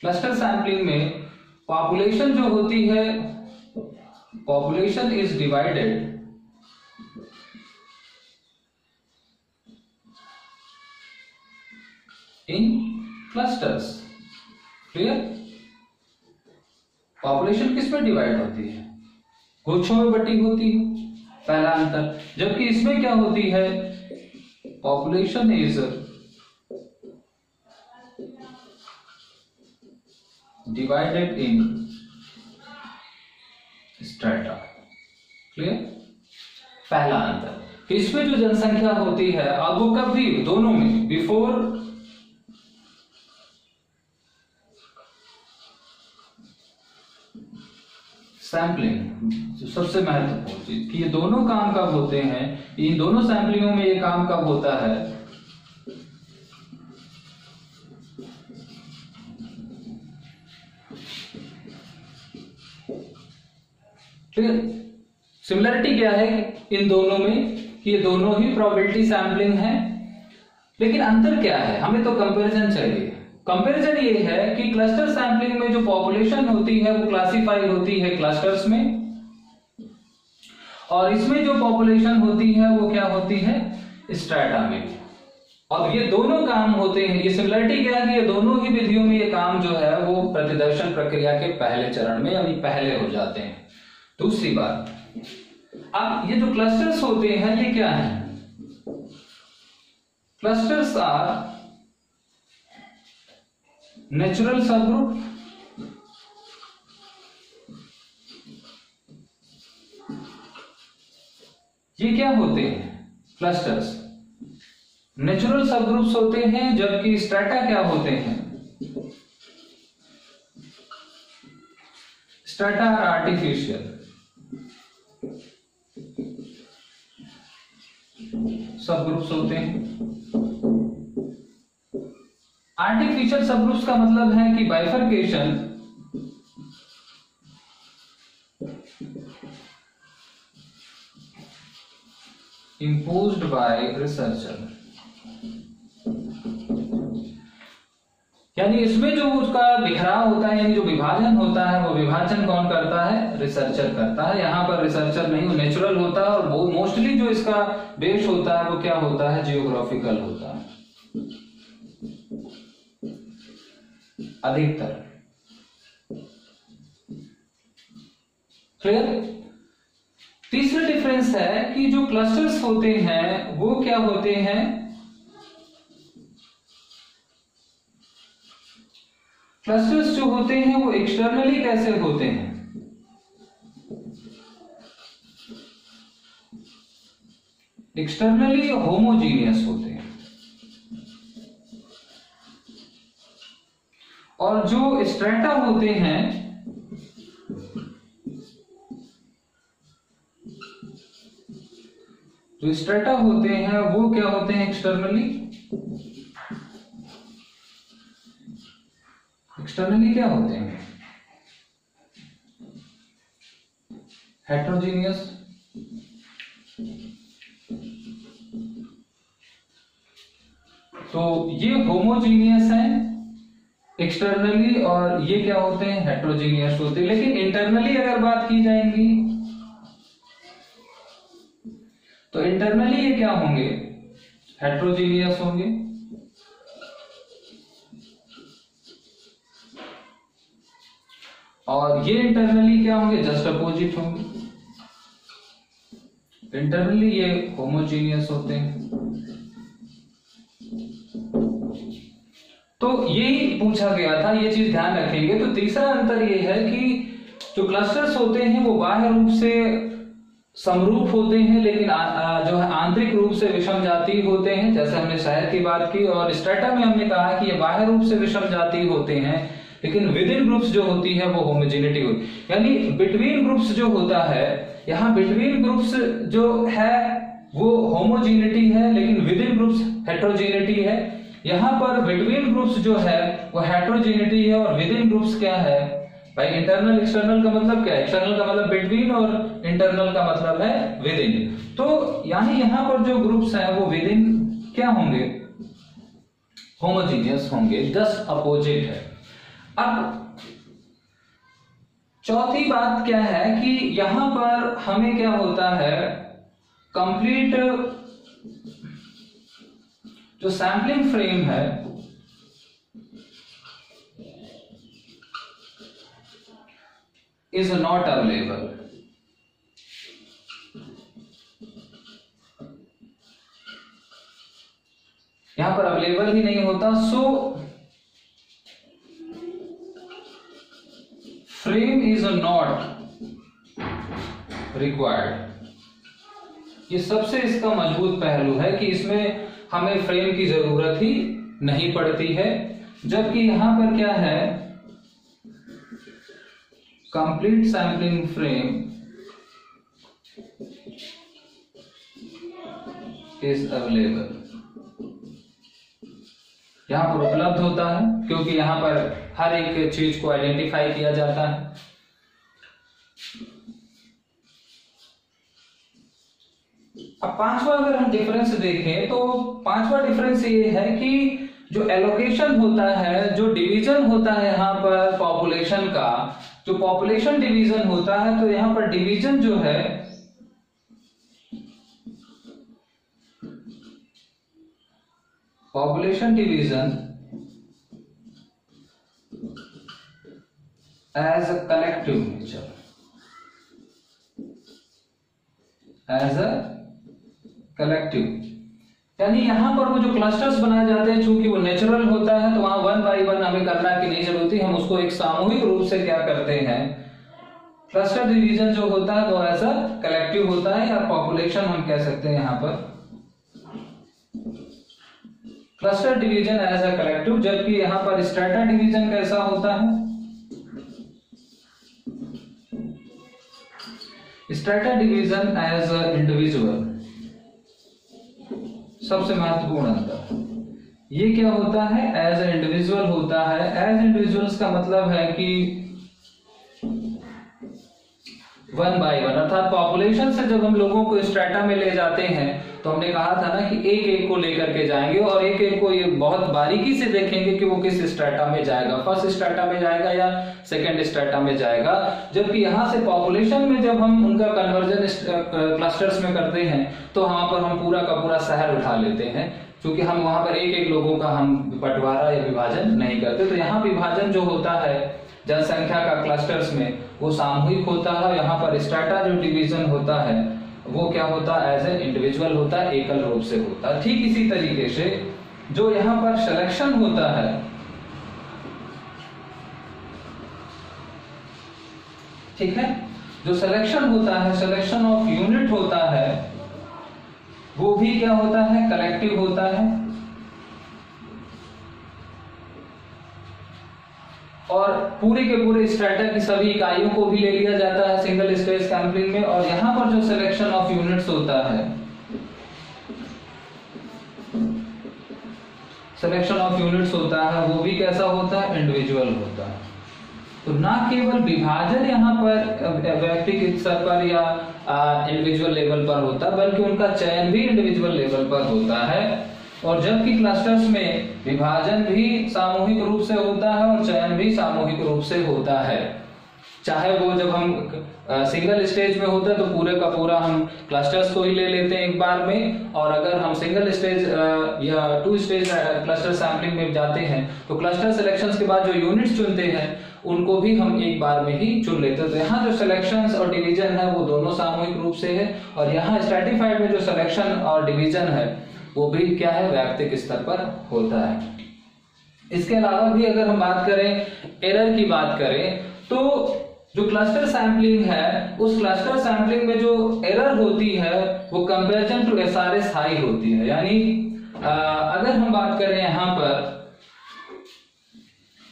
क्लस्टर सैंपलिंग में पॉपुलेशन जो होती है, population is divided in clusters. Clear? Population किस में डिवाइड होती है? गुच्छों में बटी होती है, पहला अंतर। जबकि इसमें क्या होती है? Population is divided in strata. Clear? पहला अंतर। इसमें जो जनसंख्या होती है, अब वो कब भी दोनों में बिफोर सैंपलिंग, जो सबसे महत्वपूर्ण चीज कि ये दोनों काम कब होते हैं, इन दोनों सैंपलिंगों में ये काम कब होता है? क्लियर? सिमिलरिटी क्या है इन दोनों में कि ये दोनों ही प्रोबेबिलिटी सैंपलिंग है, लेकिन अंतर क्या है? हमें तो कंपैरिजन चाहिए। कंपैरिजन ये है कि क्लस्टर सैंपलिंग में जो पॉपुलेशन होती है वो क्लासिफाई होती है क्लस्टर्स में, और इसमें जो पॉपुलेशन होती है वो क्या होती है? स्ट्रेटा में। अब ये दोनों काम होते हैं, ये सिमिलरिटी क्या है कि ये दोनों ही विधियों में ये काम जो है वो प्रतिदर्शन प्रक्रिया के पहले चरण में यानी पहले हो जाते हैं। दूसरी बात, अब ये जो क्लस्टर्स होते हैं ये क्या है? क्लस्टर्स आर नेचुरल सबग्रुप, ये क्या होते हैं? क्लस्टर्स नेचुरल सबग्रुप्स होते हैं, जबकि स्ट्रेटा क्या होते हैं? स्ट्रेटा आर्टिफिशियल सबग्रुप्स होते हैं। आर्टिफिशियल सबग्रुप्स का मतलब है कि बाइफरकेशन imposed by researcher, यानी इसमें जो उसका बिखराव होता है यानी जो विभाजन होता है वो विभाजन कौन करता है? रिसर्चर करता है। यहां पर रिसर्चर नहीं, वो नेचुरल होता है, और वो मोस्टली जो इसका बेस होता है वो क्या होता है? जियोग्राफिकल होता है अधिकतर। क्लियर? तीसरा डिफरेंस है कि जो क्लस्टर्स होते हैं वो क्या होते हैं? क्लस्टर्स जो होते हैं वो एक्सटर्नली कैसे होते हैं? एक्सटर्नली होमोजीनियस होते हैं, और जो स्ट्रेटा होते हैं जो स्ट्रेटा होते हैं वो क्या होते हैं? एक्सटर्नली क्या होते हैं? हेट्रोजीनियस, तो ये होमोजीनियस है एक्सटर्नली और ये क्या होते हैं, हेट्रोजीनियस होते हैं। लेकिन इंटरनली अगर बात की जाएंगी तो इंटरनली ये क्या होंगे, हेट्रोजीनियस होंगे। और ये इंटरनली क्या होंगे, जस्ट अपोजिट होंगे। इंटरनली ये होमोजीनियस होते हैं। तो यही पूछा गया था, ये चीज ध्यान रखेंगे। तो तीसरा अंतर ये है कि जो क्लस्टर्स होते हैं वो बाह्य रूप से समरूप होते हैं, लेकिन जो है आंतरिक रूप से विषम जातीय होते हैं, जैसे हमने शहर की बात की। और स्ट्रेटा में हमने कहा कि ये बाह्य रूप से विषम जातीय होते हैं, लेकिन विद इन ग्रुप्स जो होती है वो होमोजेनिटी होती है। यानी बिटवीन ग्रुप्स जो होता है, यहाँ बिटवीन ग्रुप्स जो है वो होमोजेनिटी है, लेकिन विद इन ग्रुप्स हेट्रोजेनिटी है। यहाँ पर बिटवीन ग्रुप्स जो है वो हेट्रोजेनिटी है, और विद इन ग्रुप्स क्या है भाई, इंटरनल एक्सटर्नल का मतलब क्या है, एक्सटर्नल का मतलब बिटवीन और इंटरनल का मतलब है विद इन। तो यानी यहाँ पर जो ग्रुप्स हैं वो विद इन क्या होंगे, होमोजीनियस होंगे, जस्ट अपोजिट है। अब चौथी बात क्या है कि यहां पर हमें क्या होता है, कंप्लीट जो सैंपलिंग फ्रेम है इज नॉट अवेलेबल। यहां पर अवेलेबल ही नहीं होता। सो फ्रेम इज नॉट रिक्वायर्ड। ये सबसे इसका मजबूत पहलू है कि इसमें हमें फ्रेम की जरूरत ही नहीं पड़ती है। जबकि यहां पर क्या है, complete sampling frame is available, यहां पर उपलब्ध होता है, क्योंकि यहां पर हर एक चीज को आइडेंटिफाई किया जाता है। अब पांचवा अगर हम डिफरेंस देखें तो पांचवा डिफरेंस ये है कि जो एलोकेशन होता है, जो डिवीजन होता है यहां पर पॉपुलेशन का, जो पॉपुलेशन डिवीजन होता है, तो यहां पर डिवीजन जो है population division as a collective nature, as a collective, यानी यहां पर वो जो क्लस्टर्स बनाए जाते हैं, चूंकि वो नेचुरल होता है तो वहां 1 बाई 1 हमें करना की नहीं जरूरत है। हम उसको एक सामूहिक रूप से क्या करते हैं, क्लस्टर डिवीजन जो होता है वो एज अ कलेक्टिव होता है, या पॉपुलेशन हम कह सकते हैं यहां पर cluster division as a collective. जबकि यहां पर स्ट्रेटा डिवीजन कैसा होता है, strata division as a individual. सबसे महत्वपूर्ण अंतर ये क्या होता है, एज अ इंडिविजुअल होता है। एज इंडिविजुअल्स का मतलब है कि 1 बाई 1, अर्थात पॉपुलेशन से जब हम लोगों को स्ट्रेटा में ले जाते हैं तो हमने कहा था ना कि एक एक को लेकर के जाएंगे और एक एक को ये बहुत बारीकी से देखेंगे कि वो किस स्ट्रेटा में जाएगा, फर्स्ट स्ट्रेटा में जाएगा या सेकंड स्ट्रेटा में जाएगा। जबकि यहां से पॉपुलेशन में जब हम उनका कन्वर्जन क्लस्टर्स में करते हैं तो वहां पर हम पूरा का पूरा शहर उठा लेते हैं, क्योंकि हम वहां पर एक एक लोगों का हम बंटवारा या विभाजन नहीं करते। तो यहाँ विभाजन जो होता है जनसंख्या का क्लस्टर्स में वो सामूहिक होता है। यहाँ पर स्ट्रेटा जो डिवीजन होता है वो क्या होता है, एज ए इंडिविजुअल होता है, एकल रूप से होता है। ठीक इसी तरीके से जो यहाँ पर सिलेक्शन होता है, ठीक है, जो सिलेक्शन होता है, सिलेक्शन ऑफ यूनिट होता है, वो भी क्या होता है, कलेक्टिव होता है। और पूरे के पूरे स्ट्रेटा की सभी इकाइयों को भी ले लिया जाता है सिंगल स्टेज सैंपलिंग में। और यहां पर जो सिलेक्शन ऑफ यूनिट्स होता है, सिलेक्शन ऑफ यूनिट्स होता है, वो भी कैसा होता है, इंडिविजुअल होता है। तो ना केवल विभाजन यहाँ पर व्यक्तिगत स्तर पर या इंडिविजुअल लेवल पर होता है, बल्कि उनका चयन भी इंडिविजुअल लेवल पर होता है। और जबकि क्लस्टर्स में विभाजन भी सामूहिक रूप से होता है और चयन भी सामूहिक रूप से होता है। चाहे वो जब हम सिंगल स्टेज में होता है तो पूरे का पूरा हम क्लस्टर्स को ही ले लेते हैं एक बार में, और अगर हम सिंगल स्टेज या 2 स्टेज क्लस्टर सैंपलिंग में जाते हैं तो क्लस्टर सिलेक्शंस के बाद जो यूनिट्स चुनते हैं उनको भी हम एक बार में ही चुन लेते हैं। तो यहाँ जो सिलेक्शंस और डिवीजन है वो दोनों सामूहिक रूप से है, और यहाँ स्ट्रैटिफाइड में जो सिलेक्शन और डिवीजन है वो भी क्या है, व्यक्तिगत स्तर पर होता है। इसके अलावा भी अगर हम बात करें, एरर की बात करें, तो जो क्लस्टर सैंपलिंग है उस क्लस्टर सैंपलिंग में जो एरर होती है वो कंपैरिजन टू एसआरएस हाई होती है। यानी अगर हम बात करें यहां पर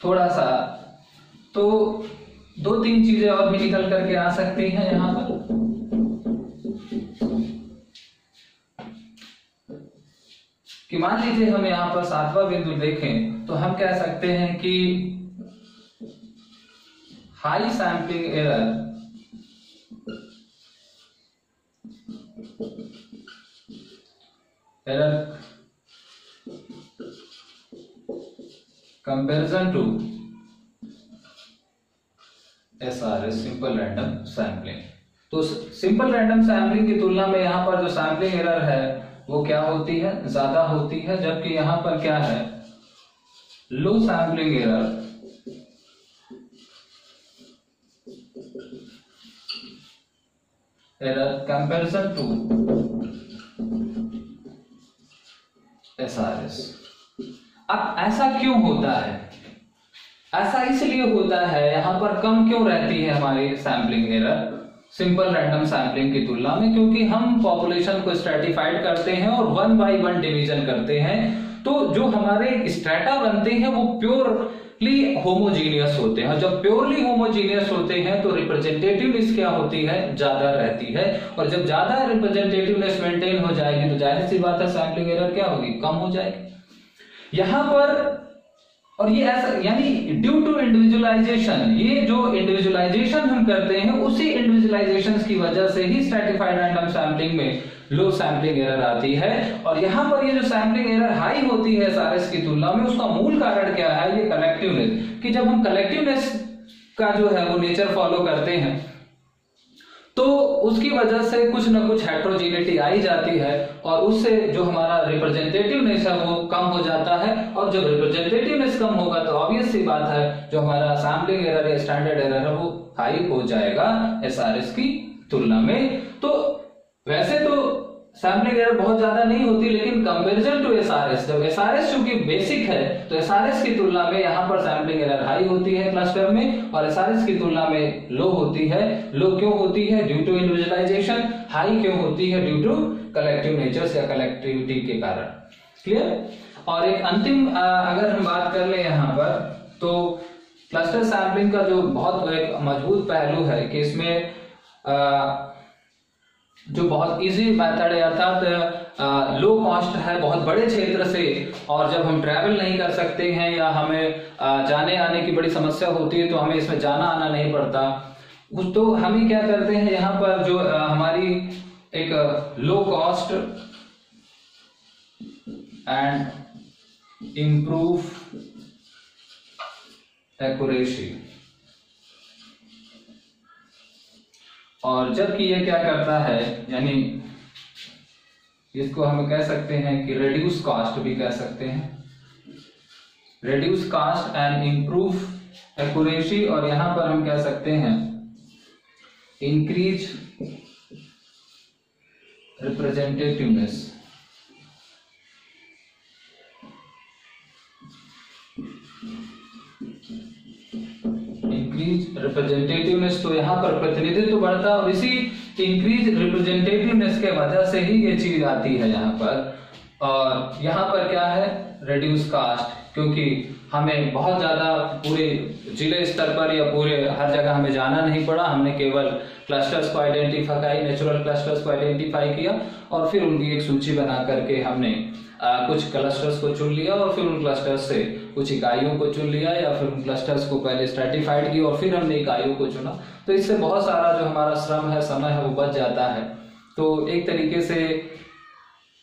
थोड़ा सा, तो 2-3 चीजें और भी निकल करके आ सकती हैं यहां पर। कि मान लीजिए हम यहां पर 7वां बिंदु देखें तो हम कह सकते हैं कि high sampling error comparison to SRS simple random sampling. तो सिंपल रैंडम सैंपलिंग की तुलना में यहां पर जो सैंपलिंग एरर है वो क्या होती है, ज्यादा होती है। जबकि यहां पर क्या है, low sampling error comparison to SRS. अब ऐसा क्यों होता है? ऐसा इसलिए होता है, यहां पर कम क्यों रहती है हमारी sampling error simple random sampling की तुलना में, क्योंकि हम पॉपुलेशन को स्ट्रैटिफाइड करते हैं और 1 by 1 डिवीजन करते हैं। तो जो हमारे स्ट्रेटा बनते हैं वो प्योरली होमोजीनियस होते हैं। जब प्योरली होमोजीनियस होते हैं तो रिप्रेजेंटेटिवनेस क्या होती है, ज्यादा रहती है। और जब ज्यादा रिप्रेजेंटेटिवनेस मेंटेन हो जाएगी तो जाहिर सी बात है सैंपलिंग एरर क्या होगी, कम हो जाएगी यहां पर। और ये ऐसा यानी ड्यू टू इंडिविजुअलाइजेशन, ये जो इंडिविजुअलाइजेशन हम करते हैं उसी इंडिविजुअलाइजेशन की वजह से ही स्ट्रैटिफाइड रैंडम सैंपलिंग में लो सैंपलिंग एरर आती है। और यहां पर ये जो सैंपलिंग एरर हाई होती है एसआरएस की तुलना में, उसका मूल कारण क्या है, ये कलेक्टिवनेस। कि जब हम कलेक्टिवनेस का जो है वो नेचर फॉलो करते हैं तो उसकी वजह से कुछ ना कुछ हेट्रोजीनिटी आई जाती है, और उससे जो हमारा रिप्रेजेंटेटिवनेस है वो कम हो जाता है। और जब रिप्रेजेंटेटिवनेस कम होगा तो ऑब्वियस सी बात है जो हमारा सैंपलिंग एरर है, स्टैंडर्ड एरर है, वो हाई हो जाएगा एसआरएस की तुलना में। तो वैसे तो सैंपलिंग एरर बहुत ज्यादा नहीं होती, लेकिन कंपैरिजन टू एसआरएस, जब एसआरएस चूंकि बेसिक है तो एसआरएस की तुलना में यहां पर सैंपलिंग एरर हाई होती है क्लस्टर में, और एसआरएस की तुलना में लो होती है। लो क्यों होती है, ड्यू टू इंडिविजुअलाइजेशन। हाई क्यों होती है, ड्यू टू कलेक्टिव नेचर्स या कलेक्टिविटी के कारण। क्लियर। और एक अंतिम अगर हम बात कर ले यहाँ पर, तो क्लस्टर सैंपलिंग का जो बहुत एक मजबूत पहलू है कि इसमें जो बहुत इजी मेथड है, अर्थात लो कॉस्ट है बहुत बड़े क्षेत्र से, और जब हम ट्रैवल नहीं कर सकते हैं या हमें जाने आने की बड़ी समस्या होती है तो हमें इसमें जाना आना नहीं पड़ता, तो हम क्या करते हैं यहाँ पर जो हमारी एक low cost and improve accuracy, और जबकि ये क्या करता है, यानी इसको हम कह सकते हैं कि रिड्यूस कॉस्ट भी कह सकते हैं, reduce cost and improve accuracy. और यहां पर हम कह सकते हैं इंक्रीज रिप्रेजेंटेटिवनेस। इंक्रीज रिप्रेजेंटेटिवनेस, तो यहाँ पर प्रतिनिधित्व बढ़ता है, और इसी इंक्रीज रिप्रेजेंटेटिवनेस के वजह से ही ये चीज आती है यहाँ पर। और यहाँ पर क्या है, रिड्यूस कास्ट, क्योंकि हमें बहुत ज्यादा पूरे जिले स्तर पर या पूरे हर जगह हमें जाना नहीं पड़ा, हमने केवल क्लस्टर्स को आइडेंटिफाई, नेचुरल क्लस्टर्स को आइडेंटिफाई किया और फिर उनकी एक सूची बना करके हमने कुछ क्लस्टर्स को चुन लिया और फिर उन क्लस्टर्स से कुछ इकाइयों को चुन लिया या फिर उन क्लस्टर्स को पहले स्ट्रेटिफाइड किया और फिर हमने इकाइयों को चुना, तो इससे बहुत सारा जो हमारा श्रम है, समय है, वो बच जाता है। तो एक तरीके से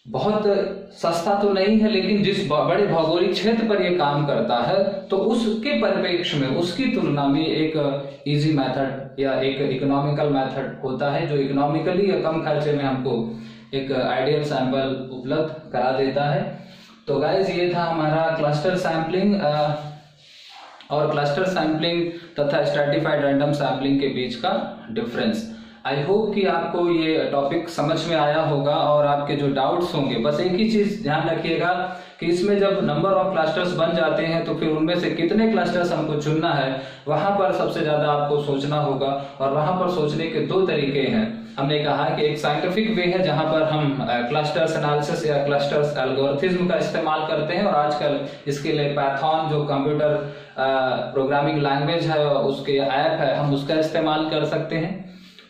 बहुत सस्ता तो नहीं है, लेकिन जिस बड़े भौगोलिक क्षेत्र पर ये काम करता है तो उसके परिप्रेक्ष्य में, उसकी तुलना में एक इजी मेथड या एक इकोनॉमिकल मेथड होता है जो इकोनॉमिकली या कम खर्चे में हमको एक आइडियल सैंपल उपलब्ध करा देता है। तो गाइस, ये था हमारा क्लस्टर सैंपलिंग और क्लस्टर सैंपलिंग तथा स्ट्रैटिफाइड रैंडम सैंपलिंग के बीच का डिफरेंस। आई होप कि आपको ये टॉपिक समझ में आया होगा और आपके जो डाउट्स होंगे, बस एक ही चीज ध्यान रखिएगा कि इसमें जब नंबर ऑफ क्लस्टर्स बन जाते हैं तो फिर उनमें से कितने क्लस्टर्स हमको चुनना है, वहां पर सबसे ज्यादा आपको सोचना होगा। और वहां पर सोचने के दो तरीके हैं। हमने कहा कि एक साइंटिफिक वे है जहां पर हम क्लस्टर्स एनालिसिस या क्लस्टर्स एल्गोरिथ्म का इस्तेमाल करते हैं, और आजकल इसके लिए पाइथन जो कंप्यूटर प्रोग्रामिंग लैंग्वेज है, उसके ऐप है, हम उसका इस्तेमाल कर सकते हैं।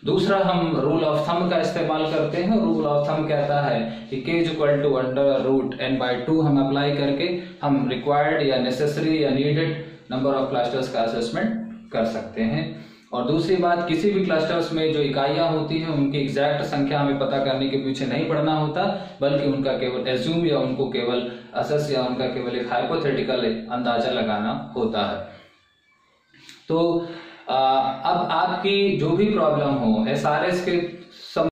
दूसरा, हम रूल ऑफ थंब का इस्तेमाल करते हैं। रूल ऑफ थंब कहता है कि k = (n/2) हम अप्लाई करके हम रिक्वायर्ड या नेसेसरी या नीडेड नंबर ऑफ क्लस्टर्स का असेसमेंट कर सकते हैं। और दूसरी बात, किसी भी क्लस्टर्स में जो इकाइयां होती हैं उनकी एग्जैक्ट संख्या हमें पता करने के पीछे नहीं पड़ना होता, बल्कि उनका केवल एज्यूम या उनको केवल असेस या उनका केवल एक हाइपोथेटिकल अंदाजा लगाना होता है। तो अब आपकी जो भी प्रॉब्लम हो, एसआरएस के